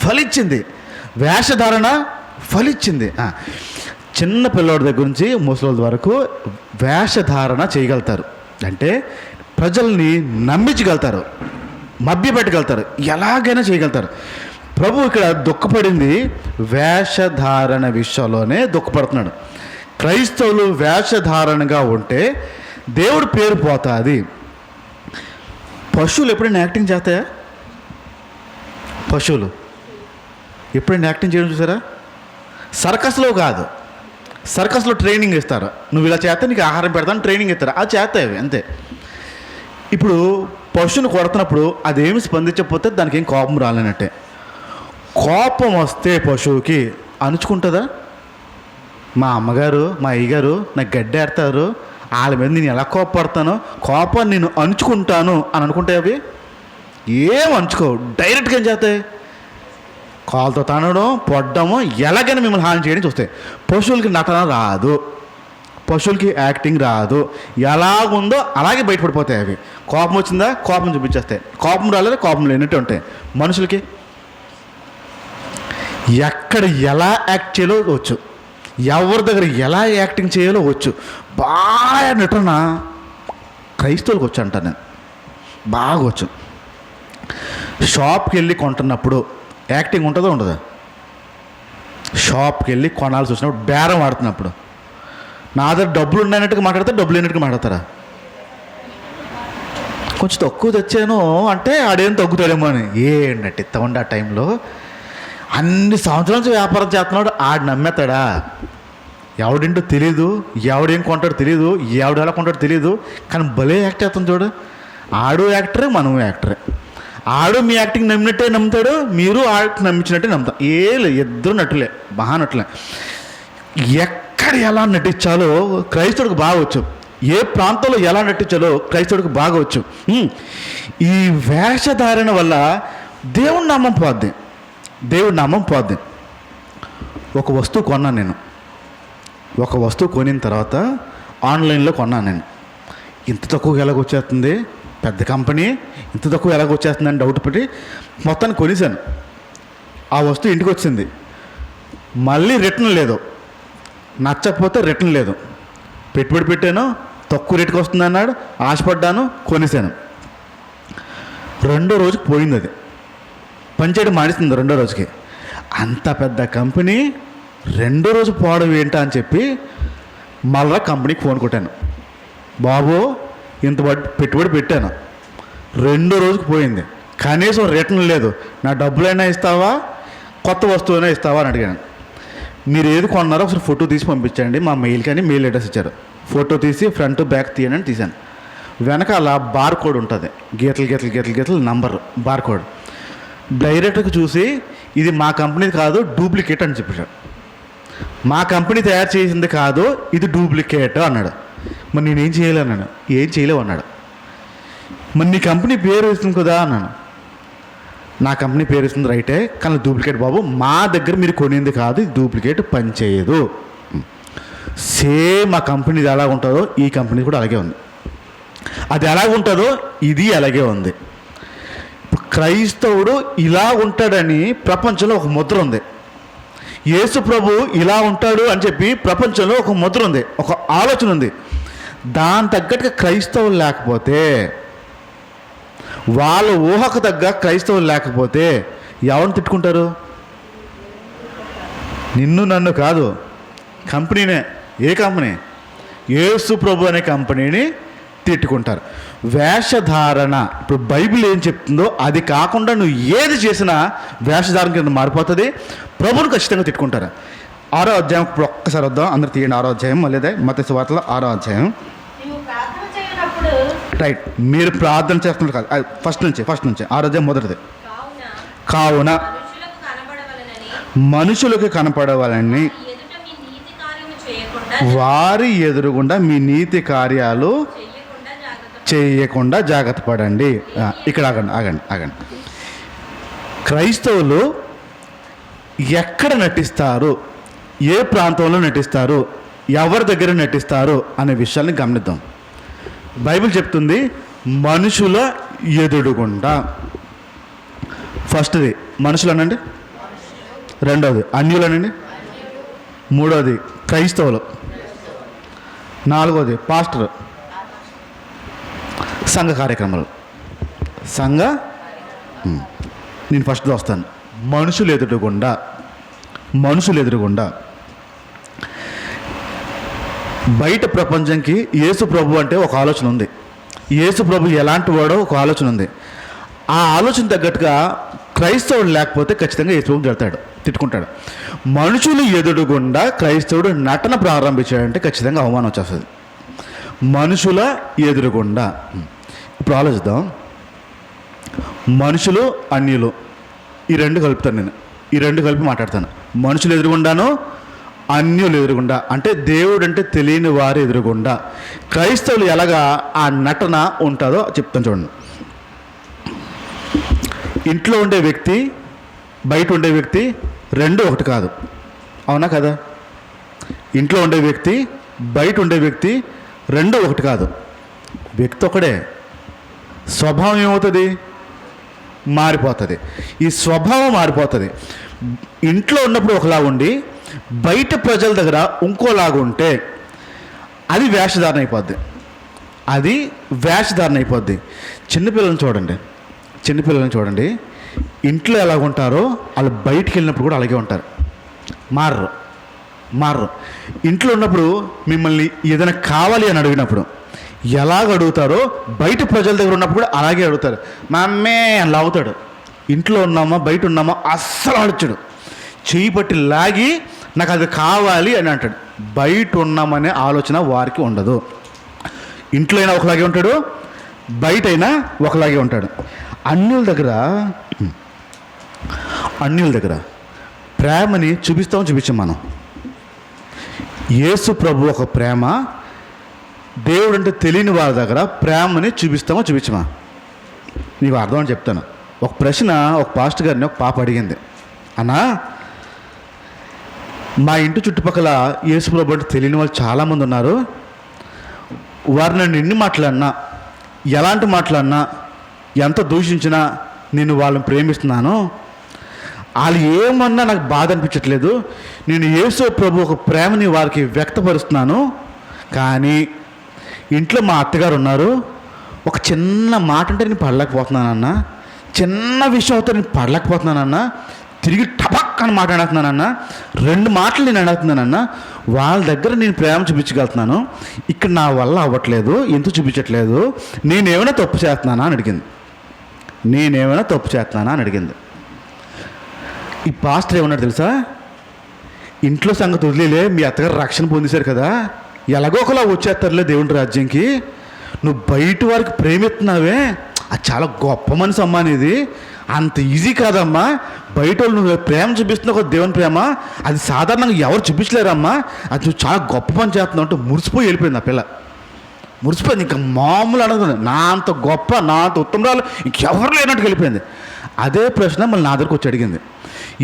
ఫలించింది, వేషధారణ ఫలించింది. చిన్న పిల్లోడి దగ్గర నుంచి ముసలి వరకు వేషధారణ చేయగలుగుతారు. అంటే ప్రజల్ని నమ్మించగలుగుతారు, మభ్యపెట్టగలుగుతారు, ఎలాగైనా చేయగలుగుతారు. ప్రభు ఇక్కడ దుఃఖపడింది వేషధారణ విషయంలోనే దుఃఖపడుతున్నాడు. క్రైస్తవులు వేషధారణగా ఉంటే దేవుడి పేరు పోతుంది. పశువులు ఎప్పుడైనా యాక్టింగ్ చేస్తాయా? పశువులు ఎప్పుడైనా యాక్టింగ్ చేయడం చూసారా? సర్కస్లో కాదు, సర్కస్లో ట్రైనింగ్ ఇస్తారు. నువ్వు ఇలా చేస్తే నీకు ఆహారం పెడతాను ట్రైనింగ్ ఇస్తారు, అది చేస్తాయి అవి అంతే. ఇప్పుడు పశువుని కొడుతున్నప్పుడు అదేమి స్పందించకపోతే దానికి ఏం కోపం రాలేనట్టే. కోపం వస్తే పశువుకి అణుచుకుంటుందా? మా అమ్మగారు మా అయ్యగారు నాకు గడ్డేడతారు, వాళ్ళ మీద నేను ఎలా కోపపడతానో, కోపాన్ని నేను అణుచుకుంటాను అని అనుకుంటే అవి ఏం అణుచుకో, డైరెక్ట్గా ఏం చేస్తాయి? కాలుతో తనడం, పొడ్డము, ఎలాగైనా మిమ్మల్ని హాని చేయడం చూస్తాయి. పశువులకి నటన రాదు, పశువులకి యాక్టింగ్ రాదు, ఎలాగుందో అలాగే బయటపడిపోతాయి అవి. కోపం వచ్చిందా కోపం చూపించేస్తాయి, కోపం రాలేదా కోపం లేనట్టు ఉంటాయి. మనుషులకి ఎక్కడ ఎలా యాక్ట్ చేయాలో వచ్చు, ఎవరి దగ్గర ఎలా యాక్టింగ్ చేయాలో వచ్చు. బాగా నటన క్రైస్తవులకు వచ్చు అంటాను నేను, బాగా వచ్చు. షాప్కి వెళ్ళి కొంటున్నప్పుడు యాక్టింగ్ ఉంటుందో ఉండదా? షాప్కి వెళ్ళి కొనాల్సి వచ్చినప్పుడు, బేరం ఆడుతున్నప్పుడు నా దగ్గర డబ్బులు ఉన్నాయన్నట్టుగా మాట్లాడతారా, డబ్బులు లేనట్టుగా మాట్లాడతారా? కొంచెం తక్కువ తెచ్చాను అంటే ఆడేం తగ్గుతాడేమో అని. ఏంటంటే ఇస్తామండి ఆ టైంలో అన్ని సంవత్సరాల నుంచి వ్యాపారం చేస్తున్నాడు, ఆడు నమ్మేస్తాడా? ఎవడింటో తెలీదు, ఎవడేం కొంటాడో తెలీదు, ఎవడు ఎలా కొంటాడో తెలీదు, కానీ భలే యాక్ట్ చేస్తాం చూడు. ఆడు యాక్టరే, మనము యాక్టరే. ఆడు మీ యాక్టింగ్ నమ్మినట్టే నమ్ముతాడు, మీరు ఆడికి నమ్మించినట్టే నమ్ముతాం. లేదు, ఇద్దరు నటులే, మహానటులే. ఎక్కడ ఎలా నటించాలో క్రైస్తవుడికి బాగా వచ్చు, ఏ ప్రాంతంలో ఎలా నటించాలో క్రైస్తవుడికి బాగా వచ్చు. ఈ వేషధారణ వల్ల దేవుడి నామం పోద్ది, దేవుడి నామం పోద్ది. ఒక వస్తువు కొన్నాను నేను, ఒక వస్తువు కొనిన తర్వాత ఆన్లైన్లో కొన్నాను నేను. ఇంత తక్కువ ఎలాగొచ్చేస్తుంది, పెద్ద కంపెనీ ఇంత తక్కువ ఎలాగొచ్చేస్తుందని డౌట్ పెట్టి మొత్తాన్ని కొనేసాను. ఆ వస్తువు ఇంటికి వచ్చింది, మళ్ళీ రిటర్న్ లేదు, నచ్చకపోతే రిటర్న్ లేదు. పెట్టుబడి పెట్టాను, తక్కువ రేటుకి వస్తుంది అన్నాడు, ఆశపడ్డాను, కొనేసాను. రెండో రోజుకి పోయింది, అది పనిచేయడం మానేస్తుంది రెండో రోజుకి. అంత పెద్ద కంపెనీ రెండో రోజు పోవడం ఏంటా అని చెప్పి మళ్ళీ కంపెనీకి ఫోన్ కొట్టాను. బాబు ఇంత పెట్టుబడి పెట్టాను, రెండో రోజుకి పోయింది, కనీసం రిటర్న్ లేదు, నా డబ్బులైనా ఇస్తావా, కొత్త వస్తువుైనా ఇస్తావా అని అడిగాను. మీరు ఏది కొన్నారో ఒకసారి ఫోటో తీసి పంపించండి మా మెయిల్కి అని మెయిల్ అడ్రస్ ఇచ్చారు. ఫోటో తీసి ఫ్రంట్ బ్యాక్ తీయండి అని తీశాను. వెనకాల బార్ కోడ్ ఉంటుంది, గీతలు గీతలు గీతలు గీతలు నంబర్ బార్ కోడ్. డైరెక్ట్గా చూసి ఇది మా కంపెనీ కాదు, డూప్లికేట్ అని చెప్పాడు. మా కంపెనీ తయారు చేసింది కాదు, ఇది డూప్లికేట్ అన్నాడు. మరి నేనేం చేయలే అన్నాను. ఏం చేయలేవు అన్నాడు. మరి నీ కంపెనీ పేరు ఇస్తుంది కదా అన్నాను. నా కంపెనీ పేరు ఇస్తుంది రైటే, కానీ డూప్లికేట్ బాబు, మా దగ్గర మీరు కొనింది కాదు, ఇది డూప్లికేట్, పని చేయదు. సేమ్ ఆ కంపెనీది ఎలా ఉంటుందో ఈ కంపెనీ కూడా అలాగే ఉంది, అది ఎలా ఉంటుందో ఇది అలాగే ఉంది. క్రైస్తవుడు ఇలా ఉంటాడని ప్రపంచంలో ఒక ముద్ర ఉంది. యేసు ప్రభు ఇలా ఉంటాడు అని చెప్పి ప్రపంచంలో ఒక ముద్ర ఉంది, ఒక ఆలోచన ఉంది. దాని తగ్గట్టుగా క్రైస్తవులు లేకపోతే, వాళ్ళ ఊహకు తగ్గ క్రైస్తవులు లేకపోతే ఎవరిని తిట్టుకుంటారు? నిన్ను నన్ను కాదు, కంపెనీనే. ఏ కంపెనీ? యేసు ప్రభు అనే కంపెనీని తిట్టుకుంటారు. వేషధారణ, ఇప్పుడు బైబిల్ ఏం చెప్తుందో అది కాకుండా నువ్వు ఏది చేసినా వేషధారణ కింద మారిపోతుంది. ప్రభుని ఖచ్చితంగా తిట్టుకుంటారు. 6వ అధ్యాయం ఇప్పుడు ఒక్కసారి వద్దాం, అందరు తీయండి. 6వ అధ్యాయం, మళ్ళీ మత్తయి సువార్తలో 6వ అధ్యాయం. రైట్, మీరు ప్రార్థన చేస్తున్నారు కాదు, ఫస్ట్ నుంచి 6వ అధ్యాయం మొదటిది. కావున మనుషులకు కనపడవాలని వారి ఎదురుగుండా మీ నీతి కార్యాలు చేయకుండా జాగ్రత్త పడండి. ఇక్కడ ఆగండి. క్రైస్తవులు ఎక్కడ నటిస్తారు, ఏ ప్రాంతంలో నటిస్తారు, ఎవరి దగ్గర నటిస్తారు అనే విషయాన్ని గమనిద్దాం. బైబిల్ చెప్తుంది మనుషుల ఎదురుగుండా. ఫస్ట్ది మనుషులు అనండి, రెండవది అన్యులు అనండి, మూడవది క్రైస్తవులు, నాలుగవది పాస్టర్, సంఘ కార్యక్రమాలు. నేను ఫస్ట్ వస్తాను. మనుషులు ఎదురుగుండా బయట ప్రపంచంకి యేసు ప్రభు అంటే ఒక ఆలోచన ఉంది, యేసు ప్రభు ఎలాంటి వాడో ఒక ఆలోచన ఉంది. ఆ ఆలోచన తగ్గట్టుగా క్రైస్తవుడు లేకపోతే ఖచ్చితంగా యేసు ప్రభు తిట్టుకుంటాడు. మనుషులు ఎదురుగుండా క్రైస్తవుడు నటన ప్రారంభించాడంటే ఖచ్చితంగా అవమానం వచ్చేస్తుంది. మనుషుల ఎదురుగుండా. ఇప్పుడు ఆలోచిద్దాం. మనుషులు అన్యులు, ఈ రెండు కలుపుతాను నేను. ఈ రెండు కలిపి మాట్లాడతాను. మనుషులు ఎదురుగుండాను, అన్యులు ఎదురుగుండా, అంటే దేవుడు అంటే తెలియని వారు ఎదురుగుండా క్రైస్తవులు ఎలాగా ఆ నటన ఉంటుందో చెప్తాను చూడండి. ఇంట్లో ఉండే వ్యక్తి, బయట ఉండే వ్యక్తి రెండు ఒకటి కాదు, అవునా కదా? ఇంట్లో ఉండే వ్యక్తి, బయట ఉండే వ్యక్తి రెండు ఒకటి కాదు. వ్యక్తి ఒకడే, స్వభావం ఏమవుతుంది? మారిపోతుంది. ఈ స్వభావం మారిపోతుంది. ఇంట్లో ఉన్నప్పుడు ఒకలా ఉండి బయట ప్రజల దగ్గర ఇంకోలాగా ఉంటే అది వేషధారణ అయిపోద్ది. అది వేషధారణ అయిపోద్ది. చిన్నపిల్లల్ని చూడండి, ఇంట్లో ఎలా ఉంటారో వాళ్ళు బయటికి వెళ్ళినప్పుడు కూడా అలాగే ఉంటారు. మారరు. ఇంట్లో ఉన్నప్పుడు మిమ్మల్ని ఏదైనా కావాలి అని అడిగినప్పుడు ఎలాగ అడుగుతారో బయట ప్రజల దగ్గర ఉన్నప్పుడు కూడా అలాగే అడుగుతారు. మా అమ్మే అని లాగుతాడు. ఇంట్లో ఉన్నామా బయట ఉన్నామా అస్సలు అడుచుడు. చెయ్యి పట్టి లాగి నాకు అది కావాలి అని అంటాడు. బయట ఉన్నామనే ఆలోచన వారికి ఉండదు. ఇంట్లో అయినా ఒకలాగే ఉంటాడు, బయట అయినా ఒకలాగే ఉంటాడు. అన్యుల దగ్గర ప్రేమని చూపించాం మనం. యేసు ప్రభు ఒక ప్రేమ, దేవుడు అంటే తెలియని వారి దగ్గర ప్రేమని చూపించమా? నీకు అర్థం అని చెప్తాను. ఒక ప్రశ్న ఒక పాస్టర్ గారిని ఒక పాప అడిగింది. అన్నా, మా ఇంటి చుట్టుపక్కల యేసు ప్రభు అంటే తెలియని వాళ్ళు చాలామంది ఉన్నారు. వారు నన్ను ఎన్ని మాట్లాడినా, ఎలాంటి మాట్లాడినా, ఎంత దూషించినా నేను వాళ్ళని ప్రేమిస్తున్నాను. వాళ్ళు ఏమన్నా నాకు బాధ అనిపించట్లేదు. నేను యేసు ప్రభు ఒక ప్రేమని వారికి వ్యక్తపరుస్తున్నాను. కానీ ఇంట్లో మా అత్తగారు ఉన్నారు. ఒక చిన్న మాట అంటే నేను పడలేకపోతున్నానన్నా, చిన్న విషయం అవుతా నేను పడలేకపోతున్నానన్నా, తిరిగి టపక్ అని మాట్లాడుతున్నానన్నా, 2 మాటలు నేను అడుగుతున్నానన్నా, వాళ్ళ దగ్గర నేను ప్రేమ చూపించగలుగుతున్నాను. ఇక్కడ నా వల్ల అవ్వట్లేదు, ఎందుకు చూపించట్లేదు? నేనేమైనా తప్పు చేస్తున్నానా అని అడిగింది. ఈ పాస్టర్ ఏమన్నాడు తెలుసా? ఇంట్లో సంగతి వదిలేలే, మీ అత్తగారు రక్షణ పొందేశారు కదా, ఎలాగో ఒకలా వచ్చేస్తారులే దేవుని రాజ్యంకి. నువ్వు బయట వారికి ప్రేమిస్తున్నావే, అది చాలా గొప్ప మనసు అమ్మా. అనేది అంత ఈజీ కాదమ్మా. బయట వాళ్ళు నువ్వు ప్రేమ చూపిస్తున్నావు కదా, దేవుని ప్రేమ, అది సాధారణంగా ఎవరు చూపించలేరమ్మా. అది నువ్వు చాలా గొప్ప పని చేస్తున్నావు అంటే మురిసిపోయి వెళ్ళిపోయింది ఆ పిల్ల. మురిసిపోయింది. ఇంకా మామూలు అడగదు. నా అంత గొప్ప, నా అంత ఉత్తమరాలు ఇంకెవరు లేనట్టుకు వెళ్ళిపోయింది. అదే ప్రశ్న మళ్ళీ నా దగ్గరకు వచ్చి అడిగింది.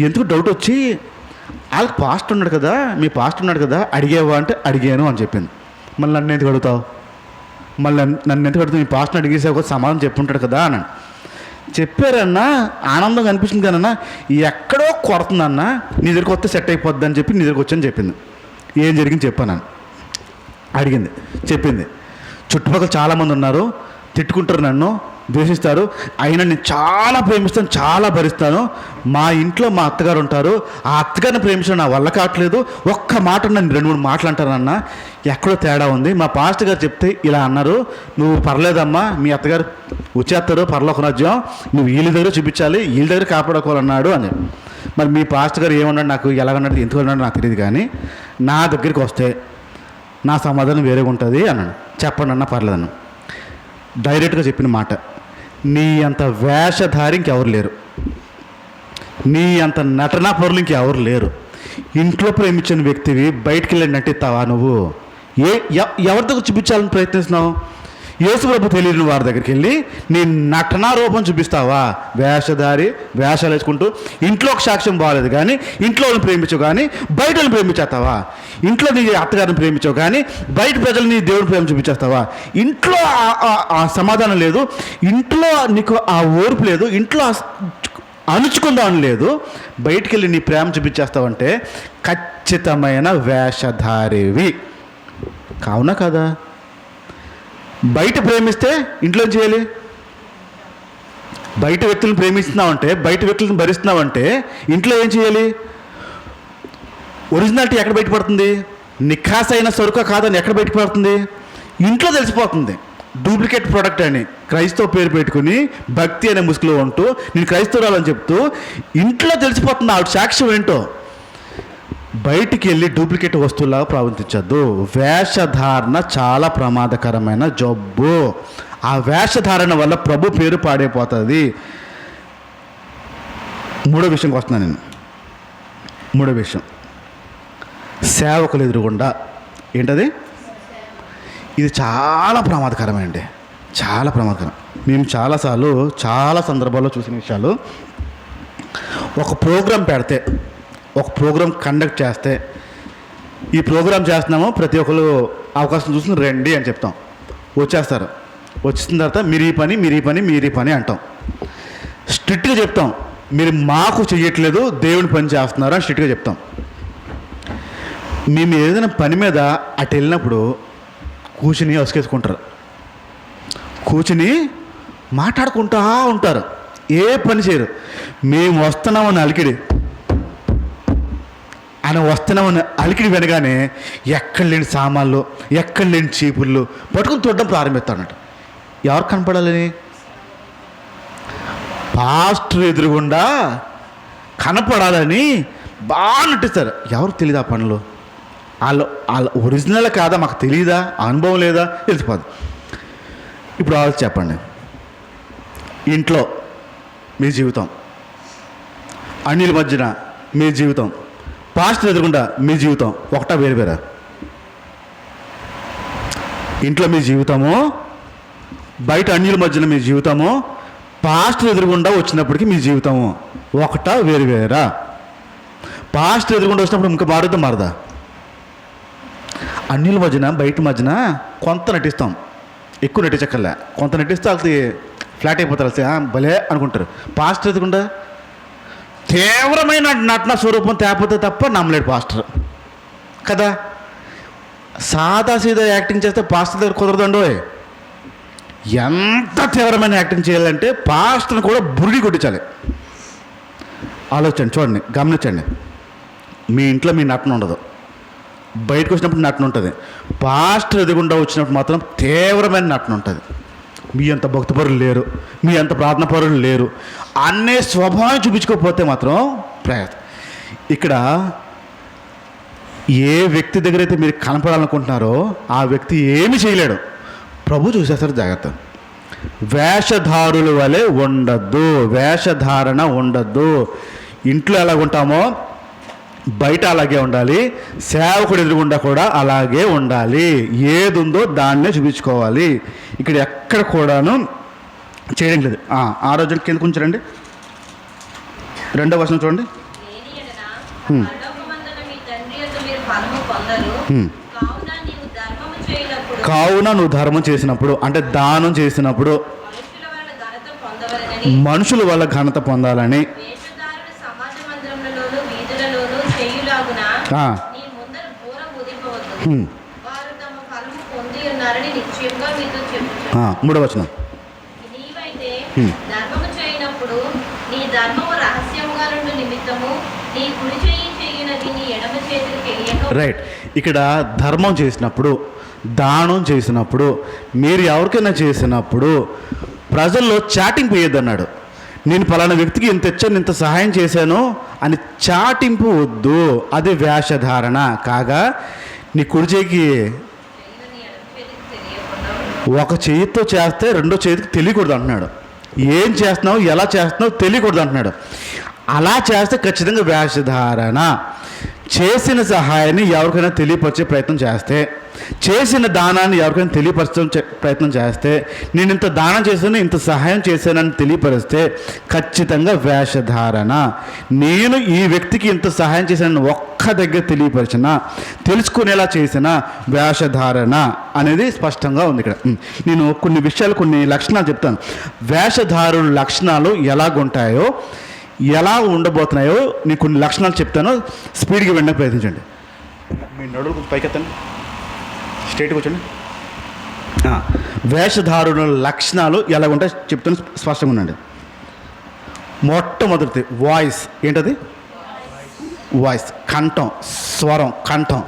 ఎందుకు డౌట్ వచ్చి, వాళ్ళకి పాస్టర్ ఉన్నాడు కదా, మీ పాస్టర్ ఉన్నాడు కదా, అడిగేవా అంటే అడిగాను అని చెప్పింది. మళ్ళీ నన్ను ఎందుకు అడుగుతావు? నన్ను ఎందుకు అడుగుతావు? మీ పాస్టర్ని అడిగేసావు కదా, సమాధానం చెప్పుంటాడు కదా అని చెప్పారన్నా. ఆనందంగా అనిపించింది కానన్నా, ఎక్కడో కొడుతుందన్నా, నీ దగ్గరికి వస్తే సెట్ అయిపోద్ది అని చెప్పి నీ దగ్గరికి వచ్చని చెప్పింది. ఏం జరిగింది చెప్పాను. అడిగింది, చెప్పింది. చుట్టుపక్కల చాలామంది ఉన్నారు, తిట్టుకుంటారు, నన్ను ద్వేషిస్తారు, అయినా నేను చాలా ప్రేమిస్తాను, చాలా భరిస్తాను. మా ఇంట్లో మా అత్తగారు ఉంటారు, ఆ అత్తగారిని ప్రేమించడం నా వల్ల కావట్లేదు. ఒక్క మాట నన్ను 2-3 మాటలు అంటారన్నా, ఎక్కడో తేడా ఉంది. మా పాస్టర్ గారు చెప్తే ఇలా అన్నారు, నువ్వు పర్లేదమ్మా, మీ అత్తగారు వచ్చేస్తారు పరలోక రాజ్యం, నువ్వు వీళ్ళ దగ్గర చూపించాలి, వీళ్ళ దగ్గర కాపాడుకోవాలన్నాడు అని. మరి మీ పాస్టర్ గారు ఏమన్నాడు, నాకు ఎలాగన్నాడు, ఎందుకు అన్నాడు నాకు తెలియదు, కానీ నా దగ్గరికి వస్తే నా సమాధానం వేరేగా ఉంటుంది అన్నాడు. చెప్పండి అన్న, పర్లేదన్న. డైరెక్ట్గా చెప్పిన మాట, నీ అంత వేషధారి ఇంకెవరు లేరు, నీ అంత నటనా పరులు ఇంకెవరు లేరు. ఇంట్లో ప్రేమించిన వ్యక్తివి బయటికి వెళ్ళి నటిస్తావా నువ్వు? ఎవరి దగ్గర చూపించాలని ప్రయత్నిస్తున్నావు? యేసు ప్రభు తెలియని వారి దగ్గరికి వెళ్ళి నీ నటనా రూపం చూపిస్తావా? వేషధారి, వేషాలు వేసుకుంటూ ఇంట్లో ఒక సాక్ష్యం బాగాలేదు కానీ ఇంట్లో వాళ్ళని ప్రేమించవు, కానీ బయట వాళ్ళని ప్రేమించేస్తావా? ఇంట్లో నీ అత్తగారిని ప్రేమించవు కానీ బయట ప్రజలు నీ దేవుని ప్రేమ చూపించేస్తావా? ఇంట్లో ఆ సమాధానం లేదు, ఇంట్లో నీకు ఆ ఓర్పు లేదు, ఇంట్లో అణుచుకుందామని లేదు, బయటికి వెళ్ళి నీ ప్రేమ చూపించేస్తావంటే ఖచ్చితమైన వేషధారివి. కావునా కదా? బయట ప్రేమిస్తే ఇంట్లో ఏం చేయాలి? బయట వ్యక్తులను ప్రేమిస్తున్నావంటే, బయట వ్యక్తులను భరిస్తున్నావంటే ఇంట్లో ఏం చేయాలి? ఒరిజినాలిటీ ఎక్కడ బయటపడుతుంది? నిఖాసైన సరుక కాదని ఎక్కడ బయటపడుతుంది? ఇంట్లో తెలిసిపోతుంది. డూప్లికేట్ ప్రోడక్ట్ అని క్రైస్తవ పేరు పెట్టుకుని భక్తి అనే ముసుగులో ఉంటూ నేను క్రైస్తవురాలని చెప్తూ ఇంట్లో తెలిసిపోతుంది ఆవిడ సాక్ష్యం ఏంటో. బయటికి వెళ్ళి డూప్లికేట్ వస్తువులాగా ప్రవర్తించద్దు. వేషధారణ చాలా ప్రమాదకరమైన జబ్బు. ఆ వేషధారణ వల్ల ప్రభు పేరు పాడైపోతుంది. 3వ విషయంకి వస్తున్నాను నేను. మూడో విషయం, సేవకులు ఎదురుగుండా ఏంటది? ఇది చాలా ప్రమాదకరమండి, చాలా ప్రమాదకరం. మేము చాలాసార్లు చాలా సందర్భాల్లో చూసిన విషయాలు, ఒక ప్రోగ్రాం పెడితే, ఒక ప్రోగ్రాం కండక్ట్ చేస్తే, ఈ ప్రోగ్రాం చేస్తున్నాము, ప్రతి ఒక్కరు అవకాశం చూసుకుని రండి అని చెప్తాం. వచ్చేస్తారు. వచ్చిన తర్వాత మీరు ఈ పని, మీరు ఈ పని, మీరు ఈ పని అంటాం. స్ట్రిక్ట్గా చెప్తాం, మీరు మాకు చెయ్యట్లేదు, దేవుని పని చేస్తున్నారు అని స్ట్రిక్ట్గా చెప్తాం. మేము ఏదైనా పని మీద అటు వెళ్ళినప్పుడు కూర్చుని అసుకేసుకుంటారు, కూర్చుని మాట్లాడుకుంటూ ఉంటారు, ఏ పని చేయరు. మేము వస్తున్నామని అలికిడి ఆయన వస్తున్నామని అలికిడి వినగానే ఎక్కడ లేని సామాన్లు, ఎక్కడ లేని చీపుర్లు పట్టుకుని చూడడం ప్రారంభిస్తాడట. ఎవరు కనపడాలని? పాస్టర్ ఎదురుగుండా కనపడాలని బాగా నటిస్తారు. ఎవరు తెలియదు ఆ పనులు, వాళ్ళ ఒరిజినల్ కాదా మాకు తెలియదా, అనుభవం లేదా, తెలిసిపోదు. ఇప్పుడు ఆలోచి చెప్పండి, ఇంట్లో మీ జీవితం, అన్యుల మధ్యన మీ జీవితం, పాస్టర్ ఎదురుగుండా మీ జీవితం ఒకటా వేరు వేరా? ఇంట్లో మీ జీవితము, బయట అన్యుల మధ్యన మీ జీవితము, పాస్టర్ ఎదురుగుండా వచ్చినప్పటికీ మీ జీవితము ఒకటా వేరు వేరా? పాస్టర్ ఎదురుగుండా వచ్చినప్పుడు ఇంకా మారదా? అన్యుల మధ్యన బయట మధ్యన కొంత నటిస్తాం, ఎక్కువ నటించక్కర్లే, కొంత నటిస్తే వాళ్ళకి ఫ్లాట్ అయిపోతారు, భలే అనుకుంటారు. పాస్టర్ ఎదురుగుండా తీవ్రమైన నటన స్వరూపం తేపోతే తప్ప నమ్మలేడు పాస్టర్ కదా. సాదా సీదా యాక్టింగ్ చేస్తే పాస్టర్ దగ్గర కుదరదండో. ఎంత తీవ్రమైన యాక్టింగ్ చేయాలంటే పాస్టర్ని కూడా బురిడి కొట్టించాలి. ఆలోచించండి, చూడండి, గమనించండి. మీ ఇంట్లో మీ నటన ఉండదు, బయటకు వచ్చినప్పుడు నటన ఉంటుంది. పాస్టర్ ఎదుగుండా వచ్చినప్పుడు మాత్రం తీవ్రమైన నటన ఉంటుంది. మీ అంత భక్తిపరులు లేరు, మీ అంత ప్రార్థన పరులు లేరు, అనే స్వభావం చూపించుకోకపోతే మాత్రం ప్రయత్నం. ఇక్కడ ఏ వ్యక్తి దగ్గర అయితే మీరు కనపడాలనుకుంటున్నారో ఆ వ్యక్తి ఏమి చేయలేడు, ప్రభు చూసేస్తారు. జాగ్రత్త. వేషధారుల వలె ఉండద్దు, వేషధారణ ఉండద్దు. ఇంట్లో ఎలా ఉంటామో బయట అలాగే ఉండాలి, సేవకుడు ఎదురుగుండా కూడా అలాగే ఉండాలి. ఏది ఉందో దాన్నే చూపించుకోవాలి. ఇక్కడ ఎక్కడ కూడాను చేయడం లేదు. ఆ రోజు కింద ఉంచరండి, 2వ వచనం చూడండి. కావున నువ్వు ధర్మం చేసినప్పుడు, అంటే దానం చేసినప్పుడు మనుషుల వల్ల ఘనత పొందాలని మూడవ వచనం. రైట్. ఇక్కడ ధర్మం చేసినప్పుడు, దానం చేసినప్పుడు, మీరు ఎవరికైనా చేసినప్పుడు ప్రజల్లో చాటింపు వేయొద్దన్నాడు. నేను పలానా వ్యక్తికి ఇంత ఇచ్చాను, ఇంత సహాయం చేశాను అని చాటింపు వద్దు. అది వేషధారణ. కాగా నీ కుడి చేయికి ఒక చేతితో చేస్తే రెండో చేతికి తెలియకూడదు అంటున్నాడు. ఏం చేస్తున్నావు, ఎలా చేస్తున్నావు తెలియకూడదు అంటున్నాడు. అలా చేస్తే ఖచ్చితంగా వేషధారణ. చేసిన సహాయాన్ని ఎవరికైనా తెలియపరిచే ప్రయత్నం చేస్తే, చేసిన దానాన్ని ఎవరికైనా తెలియపరచే ప్రయత్నం చేస్తే, నేను ఇంత దానం చేశాను, ఇంత సహాయం చేశానని తెలియపరిస్తే ఖచ్చితంగా వేషధారణ. నేను ఈ వ్యక్తికి ఇంత సహాయం చేశానని ఒక్క దగ్గర తెలియపరిచిన, తెలుసుకునేలా చేసిన వేషధారణ అనేది స్పష్టంగా ఉంది ఇక్కడ. నేను కొన్ని విషయాలు, కొన్ని లక్షణాలు చెప్తాను. వేషధారుల లక్షణాలు ఎలాగుంటాయో, ఎలా ఉండబోతున్నాయో నీకు కొన్ని లక్షణాలు చెప్తాను. స్పీడ్గా వినడానికి ప్రయత్నించండి. మీ నడువు పైకెత్తండి, స్ట్రైట్గా కూర్చోండి. వేషధారుల లక్షణాలు ఎలా ఉంటాయో చెప్తాను, స్పష్టంగా ఉండండి. మొట్టమొదటిది వాయిస్. ఏంటది? వాయిస్, కంఠం, స్వరం, కంఠం.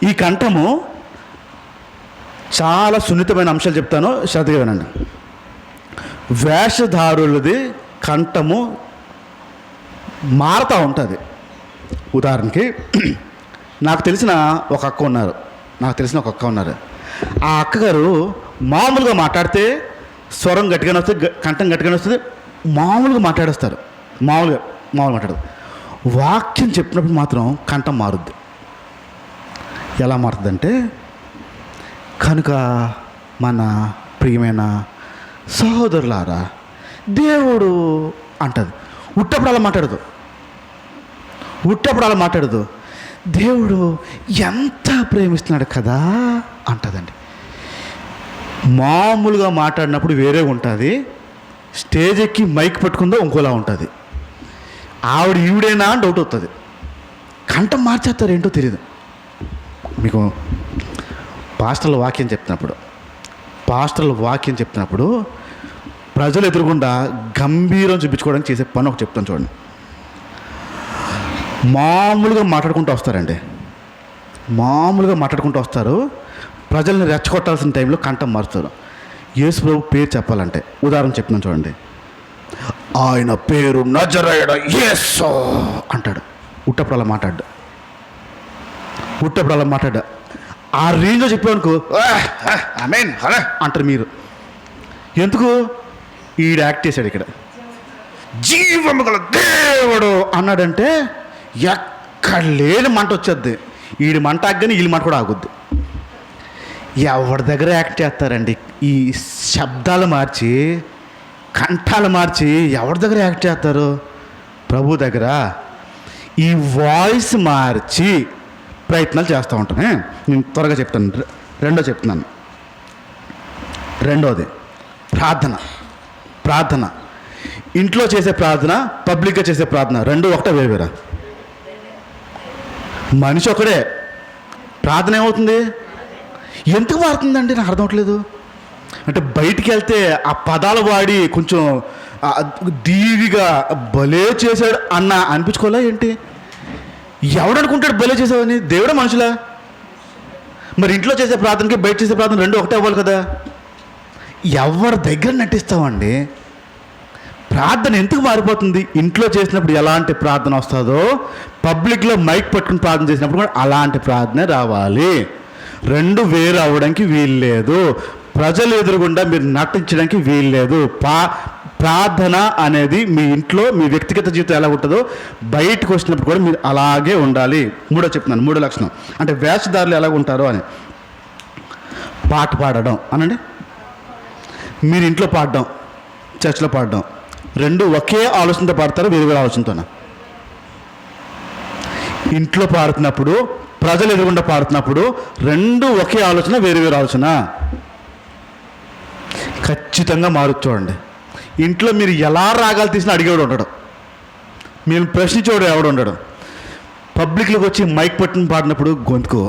ఈ కంఠము చాలా సున్నితమైన అంశాలు చెప్తాను, శ్రద్ధగా వినండి. వేషధారులది కంఠము మారుతూ ఉంటుంది. ఉదాహరణకి నాకు తెలిసిన ఒక అక్క ఉన్నారు, ఆ అక్కగారు మామూలుగా మాట్లాడితే స్వరం గట్టిగానే వస్తుంది, కంఠం గట్టిగానే వస్తుంది, మామూలుగా మాట్లాడేస్తారు, మామూలుగా మాట్లాడదు. వాక్యం చెప్పినప్పుడు మాత్రం కంఠం మారుద్ది. ఎలా మారుతుందంటే, కనుక మన ప్రియమైన సహోదరులారా దేవుడు అంటది. ఉట్టప్పుడు అలా మాట్లాడదు. దేవుడు ఎంత ప్రేమిస్తున్నాడు కదా అంటదండి. మామూలుగా మాట్లాడినప్పుడు వేరే ఉంటుంది, స్టేజ్ ఎక్కి మైక్ పట్టుకుందో ఇంకోలా ఉంటుంది. ఆవిడ ఈవిడేనా అని డౌట్ అవుతుంది. కంఠం మార్చేస్తారు ఏంటో తెలియదు. మీకు పాస్టర్ల వాక్యం చెప్తున్నప్పుడు ప్రజలు ఎదురుగుండా గంభీరం చూపించుకోవడానికి చేసే పని ఒకటి చెప్తాను చూడండి. మామూలుగా మాట్లాడుకుంటూ వస్తారు. ప్రజల్ని రెచ్చగొట్టాల్సిన టైంలో కంఠం మారుస్తారు. యేసు ప్రభు పేరు చెప్పాలంటే ఉదాహరణ చెప్తున్నాను చూడండి. ఆయన పేరు నజరేయుడు యేసు అంటాడు. ఉట్టప్పుడు అలా మాట్లాడు. ఆ రేంజ్లో చెప్పానుకో ఆమేన్ హలో అంటారు మీరు. ఎందుకు? ఈడు యాక్ట్ చేశాడు. ఇక్కడ జీవము గల దేవుడు అన్నాడంటే ఎక్కడ లేని మంట వచ్చేద్ది. ఈడి మంట ఆగ్గానే వీళ్ళ మంట కూడా ఆగుద్ది. ఎవరి దగ్గర యాక్ట్ చేస్తారండి? ఈ శబ్దాలు మార్చి, కంఠాలు మార్చి ఎవరి దగ్గర యాక్ట్ చేస్తారు? ప్రభు దగ్గర. ఈ వాయిస్ మార్చి ప్రయత్నాలు చేస్తూ ఉంటాను. నేను త్వరగా చెప్తాను. రెండోది ప్రార్థన. ఇంట్లో చేసే ప్రార్థన, పబ్లిక్గా చేసే ప్రార్థన రెండు ఒకటే వేరువేరా? మనిషి ఒకడే, ప్రార్థన ఏమవుతుంది? ఎందుకు మారుతుందండి? నాకు అర్థం అవట్లేదు. అంటే బయటికి వెళ్తే ఆ పదాలు వాడి కొంచెం దీవిగా భలే చేశాడు అన్న అనిపించుకోలే ఏంటి? ఎవడనుకుంటాడు భలే చేసావని? దేవుడే మనుషులా? మరి ఇంట్లో చేసే ప్రార్థనకి బయట చేసే ప్రార్థన రెండు ఒకటే అవ్వాలి కదా. ఎవరి దగ్గర నటిస్తామండి? ప్రార్థన ఎందుకు మారిపోతుంది? ఇంట్లో చేసినప్పుడు ఎలాంటి ప్రార్థన వస్తుందో పబ్లిక్లో మైక్ పట్టుకుని ప్రార్థన చేసినప్పుడు కూడా అలాంటి ప్రార్థనే రావాలి. రెండు వేరు అవ్వడానికి వీల్లేదు. ప్రజలు ఎదురుగుండా మీరు నటించడానికి వీల్లేదు. ప్రార్థన అనేది మీ ఇంట్లో మీ వ్యక్తిగత జీవితం ఎలా ఉంటుందో బయటకు వచ్చినప్పుడు కూడా మీరు అలాగే ఉండాలి. మూడో లక్షణం అంటే వేషధారులు ఎలా ఉంటారో అని. పాట పాడడం అనండి. మీరు ఇంట్లో పాడడం, చర్చిలో పాడడం రెండు ఒకే ఆలోచనతో పాడతారు, వేరు వేరే ఆలోచనతోనా? ఇంట్లో పాడుతున్నప్పుడు, ప్రజలు ఎదురుగుండా పాడుతున్నప్పుడు రెండు ఒకే ఆలోచన, వేరు వేరు ఆలోచన? ఖచ్చితంగా మారుతూ చూడండి. ఇంట్లో మీరు ఎలా రాగాలు తీసినా అడిగేవాడు ఉండడు, మీరు ప్రశ్నించేవాడు ఎవడు ఉండడు. పబ్లిక్లోకి వచ్చి మైక్ పట్టుకుని పాడినప్పుడు గొంతుకు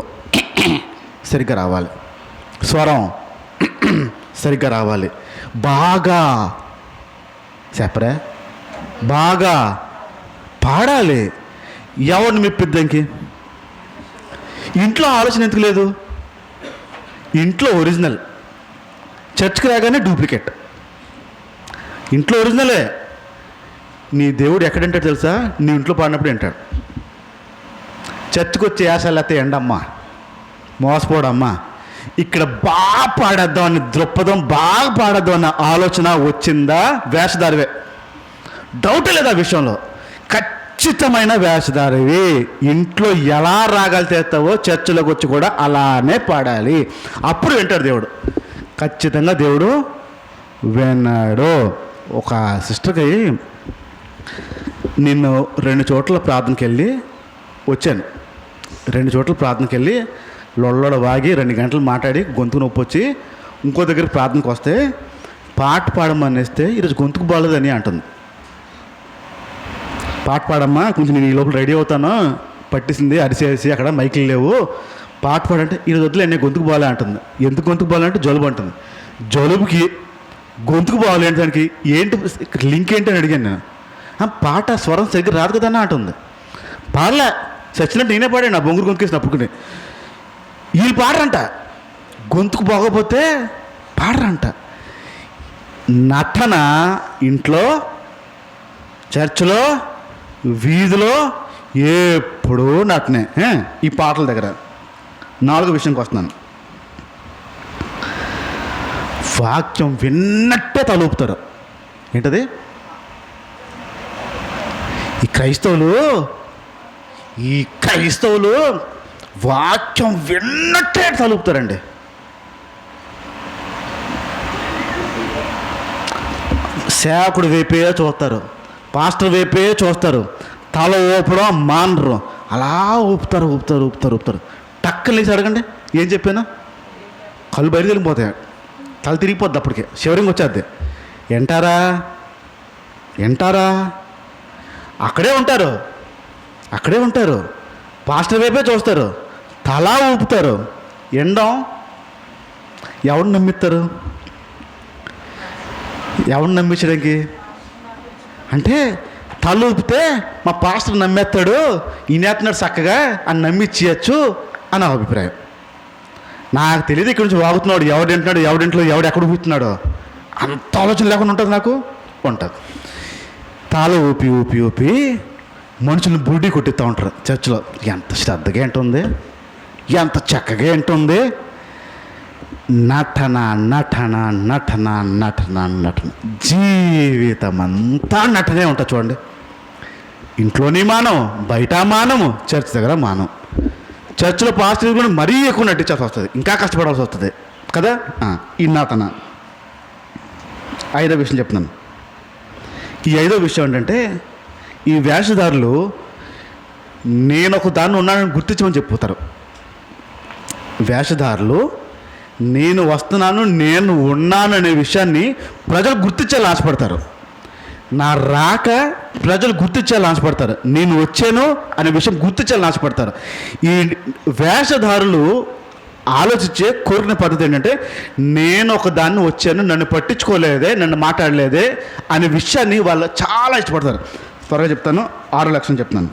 సరిగ్గా రావాలి, స్వరం సరిగ్గా రావాలి, బాగా చెప్పరా బాగా పాడాలి. ఎవరిని మెప్పిద్దానికి? ఇంట్లో ఆలోచన ఎందుకు లేదు? ఇంట్లో ఒరిజినల్, చర్చ్కి రాగానే డూప్లికేట్. ఇంట్లో ఒరిజినలే. నీ దేవుడు ఎక్కడంటాడు తెలుసా? నీ ఇంట్లో పాడినప్పుడు వింటాడు. చర్చ్కి వచ్చే యాసలైతే ఎండమ్మా, మోసపోడమ్మా, ఇక్కడ బాగా పాడేద్దాం అని దృక్పథం, బాగా పాడేద్దాం అన్న ఆలోచన వచ్చిందా? వేషధారివే, డౌట్ లేదు ఆ విషయంలో. ఖచ్చితమైన వేషధారివి. ఇంట్లో ఎలా రాగాలు చేస్తావో చర్చిలోకి వచ్చి కూడా అలానే పాడాలి. అప్పుడు వింటాడు దేవుడు. ఖచ్చితంగా దేవుడు విన్నాడు. ఒక సిస్టర్కి నిన్ను 2 చోట్ల ప్రార్థనకి వెళ్ళి వచ్చాను. 2 చోట్ల ప్రార్థనకి వెళ్ళి లొల్లడ వాగి 2 గంటలు మాట్లాడి గొంతుకు నొప్పి వచ్చి ఇంకో దగ్గర ప్రార్థనకు వస్తే పాట పాడమనేస్తే ఈరోజు గొంతుకు బాగలేదని అంటుంది. పాట పాడమ్మా, కొంచెం నేను ఈ లోపల రెడీ అవుతాను, పట్టేసింది అరిసేసి అక్కడ మైకులు లేవు, పాట పాడంటే ఈరోజు వద్దులే నేను గొంతుకు బాగాలే అంటుంది. ఎందుకు గొంతుకు బాగాలంటే జలుబు అంటుంది. జలుబుకి గొంతుకు బాగాలేని దానికి ఏంటి లింక్ ఏంటి అని అడిగాను నేను. పాట స్వరం సరిగ్గా రాదు కదా అని అంటుంది. పాడలే, చచ్చినట్టు నేనే పాడాను నా బొంగురు గొంతుకేసి నప్పుకుని. వీళ్ళు పాడరంట, గొంతుకు బాగోపోతే పాడరంట. నటన ఇంట్లో, చర్చిలో, వీధిలో ఎప్పుడూ నటనే. ఈ పాటల దగ్గర 4వ విషయంకి వస్తున్నాను. వాక్యం విన్నట్టే తలూపుతారు. ఏంటది? ఈ క్రైస్తవులు ఈ క్రైస్తవులు వాక్యం విన్నట్టే తలుపుతారండి. సేవకుడు వైపే చూస్తారు, పాస్టర్ వైపే చూస్తారు, తల ఊపడం మానరు, అలా ఊపుతారు ఊపుతారు ఊపుతారు ఊపుతారు. టక్కన లేచి అడగండి ఏం చెప్పాను, కళ్ళు బయట వెళ్ళిపోతాయి, తల తిరిగిపోద్ది, అప్పటికే షివరింగ్ వచ్చేద్ది. వింటారా? అక్కడే ఉంటారు, పాస్టర్ వైపే చూస్తారు, తల ఊపుతారు. ఎండం ఎవరిని నమ్మిస్తారు? ఎవరిని నమ్మించడానికి? అంటే తల ఊపితే మా పాస్టర్ నమ్మేస్తాడు, ఈయనేస్తున్నాడు చక్కగా అని నమ్మిచ్చేయచ్చు అని నా అభిప్రాయం. నాకు తెలియదు ఇక్కడ నుంచి వాగుతున్నాడు, ఎవడింటున్నాడు, ఎవడింట్లో ఎక్కడ ఊపుతున్నాడో అంత ఆలోచన లేకుండా ఉంటుంది. నాకు ఉంటుంది. తల ఊపి ఊపి ఊపి మనుషులను బుడ్డి కొట్టిస్తూ ఉంటారు చర్చిలో. ఎంత శ్రద్ధగా ఏంటుంది, ఎంత చక్కగా ఏంటుంది. నటన నటన నటన నటన నటన, జీవితం అంతా నటనే ఉంటుంది. చూడండి, ఇంట్లోనే మానం, బయట మానము, చర్చ్ దగ్గర మానం. చర్చిలో పాస్టర్ కూడా మరీ ఎక్కువ నటించాల్సి వస్తుంది, ఇంకా కష్టపడాల్సి వస్తుంది కదా. ఈ నటన. 5వ విషయం చెప్తున్నాను. ఈ 5వ విషయం ఏంటంటే, ఈ వేషధారులు నేను ఒక దాన్ని ఉన్నానని గుర్తించమని చెప్పుతారు. వేషధారులు నేను వస్తున్నాను, నేను ఉన్నాను అనే విషయాన్ని ప్రజలు గుర్తించాలని ఆశపడతారు. నా రాక ప్రజలు గుర్తించాలని ఆశపడతారు. నేను వచ్చాను అనే విషయం గుర్తించాలని ఆశపడతారు. ఈ వేషధారులు ఆలోచించే కోరిన పద్ధతి ఏంటంటే, నేను ఒక దాన్ని వచ్చాను, నన్ను పట్టించుకోలేదే, నన్ను మాట్లాడలేదే అనే విషయాన్ని వాళ్ళు చాలా ఇష్టపడతారు. త్వరగా చెప్తాను, 6 లక్షణం చెప్తున్నాను.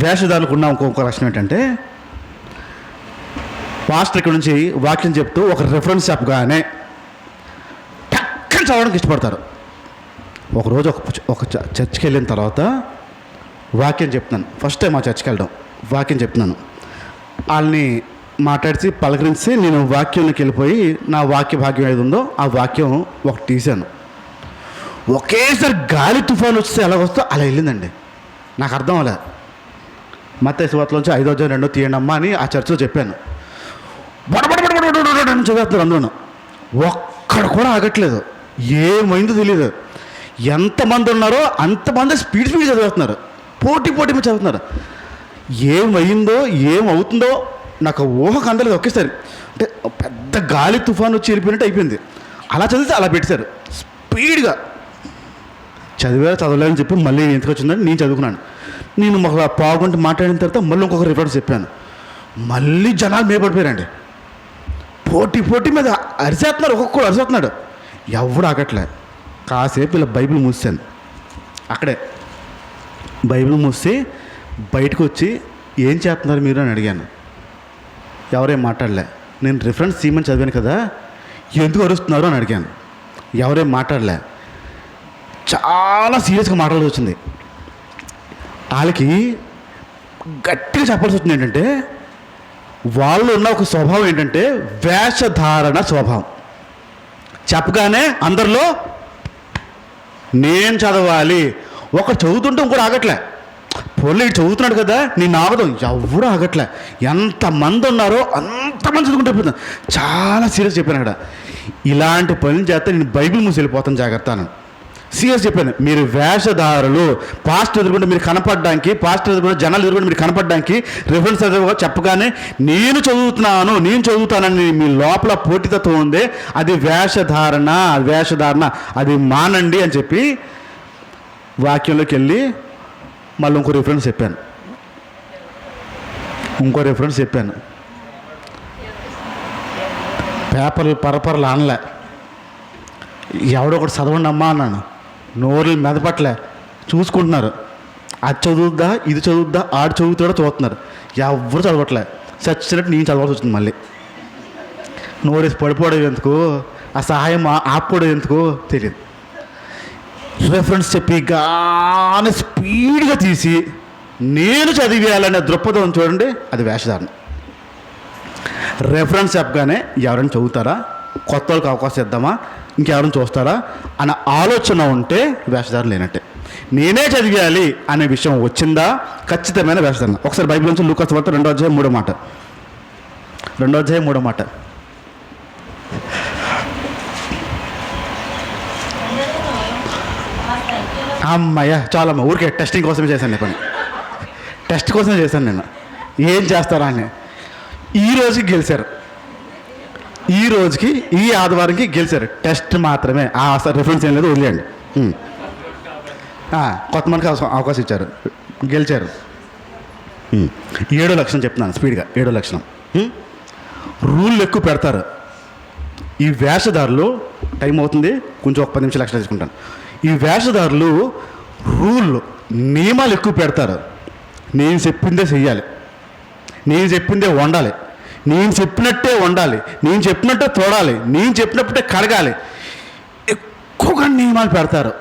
వేషధారులకు ఉన్న ఇంకొక లక్షణం ఏంటంటే, పాస్టర్ ఇక్కడ నుంచి వాక్యం చెప్తూ ఒక రిఫరెన్స్ చెప్పగానే టక్కని చదవడానికి ఇష్టపడతారు. ఒకరోజు ఒక చర్చ్కి వెళ్ళిన తర్వాత వాక్యం చెప్తున్నాను, ఫస్ట్ టైం ఆ చర్చ్కి వెళ్ళడం, వాక్యం చెప్తున్నాను. వాళ్ళని మాట్లాడిసి పలకరించి నేను వాక్యంలోకి వెళ్ళిపోయి నా వాక్య భాగ్యం ఏది ఉందో ఆ వాక్యం ఒకటి తీశాను. ఒకేసారి గాలి తుఫాను వస్తే ఎలా వస్తో అలా వెళ్ళిందండి. నాకు అర్థం అలా. మత్తయి సువార్తలోంచి 5వ అధ్యాయం 2వ తీయండి అమ్మా అని ఆ చర్చిలో చెప్పాను. బడబడబడబడబడని చదివేస్తున్నారు అందులోనూ. ఒక్కడ కూడా ఆగట్లేదు. ఏమైందో తెలియదు. ఎంతమంది ఉన్నారో అంతమంది స్పీడ్ చదివేస్తున్నారు, పోటీ మీద చదువుతున్నారు. ఏమైందో ఏమవుతుందో నాకు ఊహకు అందలేదు. ఒకేసారి అంటే పెద్ద గాలి తుఫాను వచ్చి వెళ్ళిపోయినట్టు అయిపోయింది. అలా చదివితే అలా పెట్టారు స్పీడ్గా. చదవలేదని చెప్పి మళ్ళీ ఎందుకు వచ్చిందని నేను చదువుకున్నాను. నేను ఒక పావుగంట మాట్లాడిన తర్వాత మళ్ళీ ఇంకొక రిఫరెన్స్ చెప్పాను. మళ్ళీ జనాలు మేపడిపోయారండి. పోటీ మీద అరిసేస్తున్నారు, ఒక్కొక్కడు అరిసేస్తున్నాడు, ఎవడు ఆగట్లే. కాసేపు ఇలా బైబిల్ మూసాను. అక్కడే బైబిల్ మూసి బయటకు వచ్చి ఏం చేస్తున్నారు మీరు అని అడిగాను. ఎవరేం మాట్లాడలే. నేను రిఫరెన్స్ తీయమని చదివాను కదా, ఎందుకు అరుస్తున్నారు అని అడిగాను. ఎవరేం మాట్లాడలే. చాలా సీరియస్గా మాట్లాడాల్సి వచ్చింది. వాళ్ళకి గట్టిగా చెప్పాల్సి వచ్చింది. ఏంటంటే వాళ్ళు ఉన్న ఒక స్వభావం ఏంటంటే వేషధారణ స్వభావం. చెప్పగానే అందరిలో నేను చదవాలి. ఒకటి చదువుతుంటే ఇంకోటి ఆగట్లే. పొల్లి చదువుతున్నాడు కదా నేను ఆగదు, ఎవరు ఆగట్లే. ఎంతమంది ఉన్నారో అంతమంది చదువుకుంటే అయిపోతుంది. చాలా సీరియస్ చెప్పాను అక్కడ. ఇలాంటి పనులు చేస్తే నేను బైబిల్ మూసి వెళ్ళిపోతాను, జాగ్రత్త అని సీరియస్ చెప్పాను. మీరు వేషధారులు, పాస్టర్ ఎదురుకుంటే మీరు కనపడడానికి, పాస్టర్ ఎదురుకుంటే జనాలు ఎదురుకుంటే మీరు కనపడడానికి రిఫరెన్స్ చెప్పగానే నేను చదువుతానని మీ లోపల పోటీతత్వం ఉంది, అది వేషధారణ, అది మానండి అని చెప్పి వాక్యంలోకి వెళ్ళి మళ్ళీ ఇంకో రిఫరెన్స్ చెప్పాను. పేపర్లు పరపరలు అనలే. ఎవడో ఒకటి చదవండి అమ్మా అన్నాను. నోరులు మెదపట్లే, చూసుకుంటున్నారు. అది చదువుద్దా, ఇది చదువుద్దా, ఆడు చదువుతాడో చూస్తున్నారు. ఎవరు చదవట్లే. చచ్చినట్టు నేను చదవాల్సి వచ్చింది. మళ్ళీ నోరేసి పడిపోవడం ఎందుకు, ఆ సహాయం ఆపుకోవడం ఎందుకు తెలియదు. రెఫరెన్స్ చెప్పి గానే స్పీడ్గా తీసి నేను చదివేయాలనే దృక్పథం చూడండి, అది వేషధారణ. రెఫరెన్స్ చెప్పగానే ఎవరైనా చదువుతారా, కొత్త వాళ్ళకి అవకాశం ఇద్దామా, ఇంకెవరైనా చూస్తారా అన్న ఆలోచన ఉంటే వేషధారణ లేనట్టే. నేనే చదివేయాలి అనే విషయం వచ్చిందా ఖచ్చితమైన వేషధారణ. ఒకసారి బైబిల్ నుంచి లూకాసు వార్త 2వ అధ్యాయం 3వ మాట. 2వ అధ్యాయం 3వ మాట. అమ్మయ్య చాలమ్మా, ఊరికే టెస్టింగ్ కోసమే చేశాను పని, టెస్ట్ కోసమే చేశాను నేను. ఏం చేస్తారా అని. ఈ రోజుకి గెలిచారు, ఈ రోజుకి ఈ ఆదివారంకి గెలిచారు. టెస్ట్ మాత్రమే, అసలు రిఫరెన్స్ ఏం లేదు, వదిలేయండి. కొత్త మనకి అవకాశం ఇచ్చారు, గెలిచారు. 7వ లక్షణం చెప్తున్నాను స్పీడ్గా. 7వ లక్షణం, రూల్ ఎక్కువ పెడతారు ఈ వేషధారులు. టైం అవుతుంది, కొంచెం ఒక 10 నిమిషాలు ఎక్స్ట్రా తీసుకుంటాను. ఈ వేషధారులు నియమాలు ఎక్కువ పెడతారు. నేను చెప్పిందే చెయ్యాలి, నేను చెప్పిందే వండాలి, నేను చెప్పినట్టే వండాలి, నేను చెప్పినట్టే తోడాలి, నేను చెప్పినప్పుడే కడగాలి. ఎక్కువగా నియమాలు పెడతారు.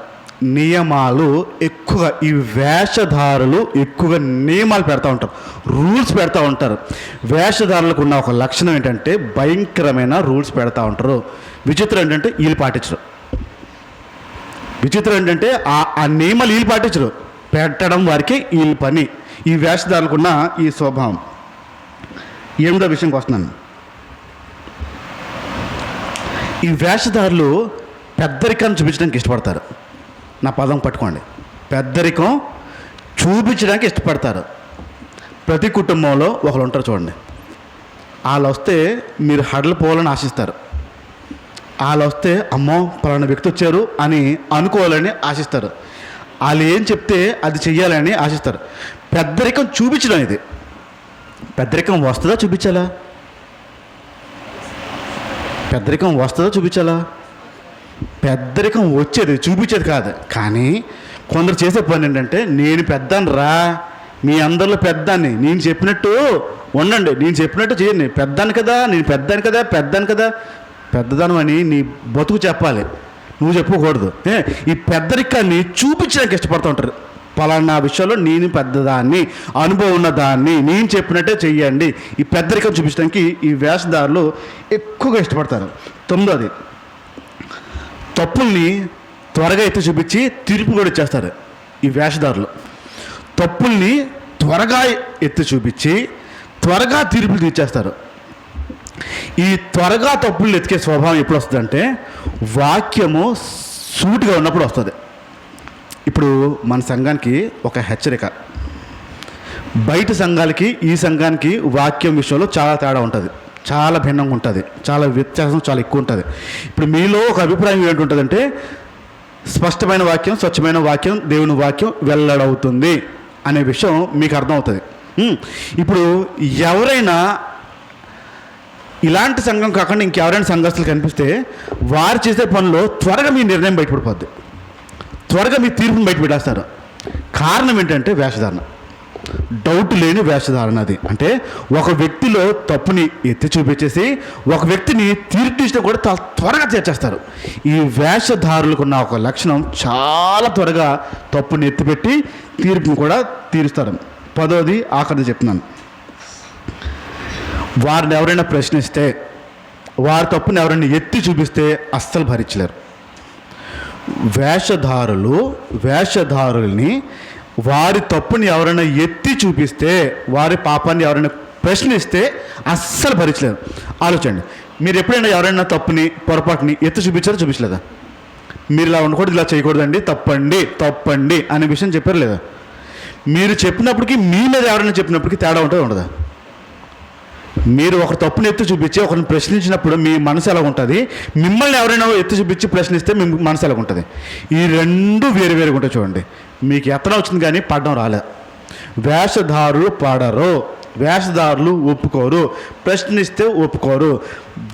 నియమాలు ఎక్కువగా, ఈ వేషధారులు ఎక్కువగా నియమాలు పెడతా ఉంటారు, రూల్స్ పెడతా ఉంటారు. వేషధారులకు ఉన్న ఒక లక్షణం ఏంటంటే భయంకరమైన రూల్స్ పెడతా ఉంటారు. విచిత్రం ఏంటంటే వీళ్ళు పాటించరు. విచిత్రం ఏంటంటే ఆ నియమాలు వీళ్ళు పాటించరు, పెట్టడం వారికి వీళ్ళ పని. ఈ వేషధారులకు ఉన్న ఈ స్వభావం. 8వ విషయంకి వస్తున్నాను. ఈ వేషధారులు పెద్దరికాన్ని చూపించడానికి ఇష్టపడతారు. నా పదం పట్టుకోండి, పెద్దరికం చూపించడానికి ఇష్టపడతారు. ప్రతి కుటుంబంలో ఒకరు ఉంటారు చూడండి, వాళ్ళు వస్తే మీరు హడలు పోవాలని ఆశిస్తారు. వాళ్ళు వస్తే అమ్మో పలానా వ్యక్తి వచ్చారు అని అనుకోవాలని ఆశిస్తారు. వాళ్ళు ఏం చెప్తే అది చెయ్యాలని ఆశిస్తారు. పెద్దరికం చూపించడం ఇది. పెద్దరికం వస్తుందా చూపించాలా? పెద్దరికం వస్తుందా చూపించాలా? పెద్దరికం వచ్చేది, చూపించేది కాదు. కానీ కొందరు చేసే పని ఏంటంటే, నేను పెద్దాన్ని రా, మీ అందరిలో పెద్దాన్ని, నేను చెప్పినట్టు ఉండండి, నేను చెప్పినట్టు చేయండి, పెద్దాను కదా, నేను పెద్దాను కదా, పెద్దాను కదా. పెద్దదానం అని నీ బతుకు చెప్పాలి, నువ్వు చెప్పుకోకూడదు. ఈ పెద్దరికాన్ని చూపించడానికి ఇష్టపడుతూ ఉంటారు. పలానా విషయంలో నేను పెద్దదాన్ని, అనుభవం ఉన్న దాన్ని, నేను చెప్పినట్టే చెయ్యండి. ఈ పెద్దరికం చూపించడానికి ఈ వేషధారులు ఎక్కువగా ఇష్టపడతారు. 9వది, తప్పుల్ని త్వరగా ఎత్తి చూపించి తీర్పు కూడా ఇచ్చేస్తారు. ఈ వేషధారులు తప్పుల్ని త్వరగా ఎత్తి చూపించి త్వరగా తీర్పులు తీర్చేస్తారు. ఈ త్వరగా తప్పులు ఎతికే స్వభావం ఎప్పుడు వస్తుందంటే వాక్యము సూటిగా ఉన్నప్పుడు వస్తుంది. ఇప్పుడు మన సంఘానికి ఒక హెచ్చరిక, బయట సంఘాలకి ఈ సంఘానికి వాక్యం విషయంలో చాలా తేడా ఉంటుంది, చాలా భిన్నంగా ఉంటుంది, చాలా వ్యత్యాసం చాలా ఎక్కువ ఉంటుంది. ఇప్పుడు మీలో ఒక అభిప్రాయం ఏంటుంటుందంటే స్పష్టమైన వాక్యం, స్వచ్ఛమైన వాక్యం, దేవుని వాక్యం వెల్లడవుతుంది అనే విషయం మీకు అర్థమవుతుంది. ఇప్పుడు ఎవరైనా ఇలాంటి సంఘం కాకుండా ఇంకెవరైనా సంఘస్థులు కనిపిస్తే వారు చేసే పనిలో త్వరగా మీ నిర్ణయం బయటపడిపోద్ది, త్వరగా మీ తీర్పును బయటపెట్టేస్తారు. కారణం ఏంటంటే వేషధారణ, డౌట్ లేని వేషధారణ. అది అంటే ఒక వ్యక్తిలో తప్పుని ఎత్తి చూపించేసి ఒక వ్యక్తిని తీర్పు ఇస్తే కూడా చాలా త్వరగా చేర్చేస్తారు. ఈ వేషధారులకు ఉన్న ఒక లక్షణం చాలా త్వరగా తప్పుని ఎత్తిపెట్టి తీర్పుని కూడా తీరుస్తారు. 10వది ఆఖరిది చెప్తున్నాను, వారిని ఎవరైనా ప్రశ్నిస్తే, వారి తప్పుని ఎవరైనా ఎత్తి చూపిస్తే అస్సలు భరించలేరు. వేషధారుల్ని వారి తప్పుని ఎవరైనా ఎత్తి చూపిస్తే, వారి పాపాన్ని ఎవరైనా ప్రశ్నిస్తే అస్సలు భరించలేరు. ఆలోచండి, మీరు ఎప్పుడైనా ఎవరైనా తప్పుని పొరపాటుని ఎత్తి చూపించారో చూపించలేదా? మీరు ఇలా ఉండకూడదు, ఇలా చేయకూడదండి, తప్పండి అనే విషయం చెప్పారు లేదా? మీరు చెప్పినప్పటికీ మీ మీద ఎవరైనా చెప్పినప్పటికీ తేడా ఉంటుందా ఉండదా? మీరు ఒక తప్పుని ఎత్తి చూపించి ఒకరిని ప్రశ్నించినప్పుడు మీ మనసు ఎలా ఉంటుంది, మిమ్మల్ని ఎవరైనా ఎత్తి చూపించి ప్రశ్నిస్తే మీ మనసు ఎలా ఉంటుంది? ఈ రెండు వేరువేరుగా ఉంటాయి. చూడండి, మీకు ఎత్తనం వచ్చింది కానీ పడడం రాలే. వేషధారులు పడరు, వేషధారులు ఒప్పుకోరు, ప్రశ్నిస్తే ఒప్పుకోరు.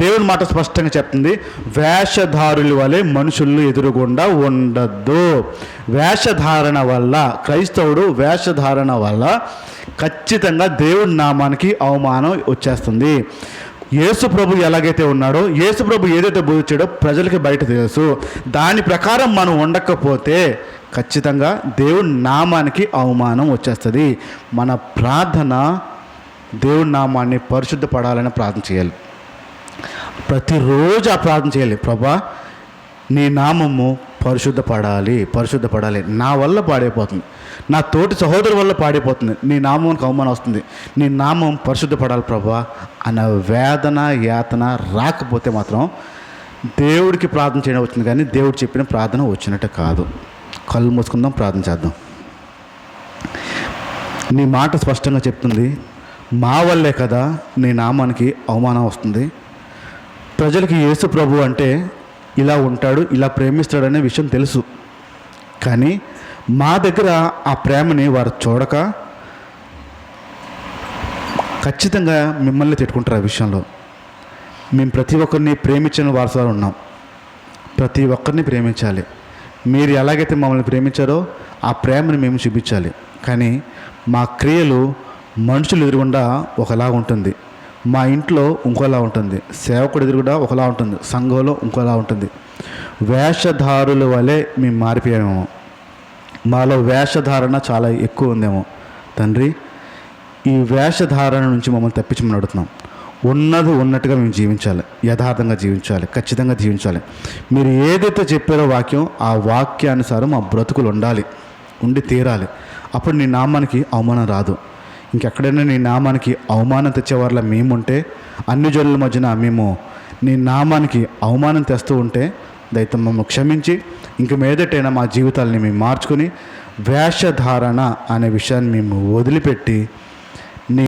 దేవుని మాట స్పష్టంగా చెప్తుంది, వేషధారుల వలె మనుషులు ఎదురుగుండా ఉండద్దు. వేషధారణ వల్ల, క్రైస్తవుడు వేషధారణ వల్ల ఖచ్చితంగా దేవుడి నామానికి అవమానం వచ్చేస్తుంది. యేసు ప్రభు ఎలాగైతే ఉన్నాడో, యేసు ప్రభు ఏదైతే బోధించాడో ప్రజలకి బయట తెలుసు. దాని ప్రకారం మనం ఉండకపోతే ఖచ్చితంగా దేవుడి నామానికి అవమానం వచ్చేస్తుంది. మన ప్రార్థన దేవుడి నామాన్ని పరిశుద్ధపడాలని ప్రార్థన చేయాలి. ప్రతిరోజు ఆ ప్రార్థన చేయాలి, ప్రభా నీ నామము పరిశుద్ధపడాలి. నా వల్ల పాడైపోతుంది, నా తోటి సహోదరు వల్ల పాడైపోతుంది, నీ నామానికి అవమానం వస్తుంది, నీ నామం పరిశుద్ధపడాలి ప్రభువా అన్న వేదన యాతన రాకపోతే మాత్రం దేవుడికి ప్రార్థన చేయడం వచ్చింది, కానీ దేవుడు చెప్పిన ప్రార్థన వచ్చినట్టు కాదు. కళ్ళు మూసుకుందాం, ప్రార్థన చేద్దాం. నీ మాట స్పష్టంగా చెప్తుంది, మా వల్లే కదా నీ నామానికి అవమానం వస్తుంది. ప్రజలకి యేసు ప్రభు అంటే ఇలా ఉంటాడు, ఇలా ప్రేమిస్తాడు అనే విషయం తెలుసు, కానీ మా దగ్గర ఆ ప్రేమని వారు చూడక ఖచ్చితంగా మిమ్మల్ని తిట్టుకుంటారు. ఆ విషయంలో మేము ప్రతి ఒక్కరిని ప్రేమించిన వారసులు ఉన్నాం. ప్రతి ఒక్కరిని ప్రేమించాలి. మీరు ఎలాగైతే మమ్మల్ని ప్రేమించారో ఆ ప్రేమని మేము చూపించాలి. కానీ మా క్రియలు మనుషులు ఎదురుగుండా ఒకలా ఉంటుంది, మా ఇంట్లో ఇంకోలా ఉంటుంది, సేవకుడు ఎదురుగుండా ఒకలా ఉంటుంది, సంఘంలో ఇంకోలా ఉంటుంది. వేషధారుల వలె మేము మారిపోయామేమో, మాలో వేషధారణ చాలా ఎక్కువ ఉందేమో. తండ్రి, ఈ వేషధారణ నుంచి మమ్మల్ని తప్పించమని అడుగుతున్నాం. ఉన్నది ఉన్నట్టుగా మేము జీవించాలి, యథార్థంగా జీవించాలి, ఖచ్చితంగా జీవించాలి. మీరు ఏదైతే చెప్పారో వాక్యం, ఆ వాక్యానుసారం మా బ్రతుకులు ఉండి తీరాలి. అప్పుడు నీ నామానికి అవమానం రాదు. ఇంకెక్కడైనా నీ నామానికి అవమానం తెచ్చేవాళ్ళ మేముంటే, అన్ని జనుల మధ్యన మేము నీ నామానికి అవమానం తెస్తూ ఉంటే దయతో మమ్మల్ని క్షమించి ఇంక మీదటైనా మా జీవితాలని మేము మార్చుకొని వేషధారణ అనే విషయాన్ని మేము వదిలిపెట్టి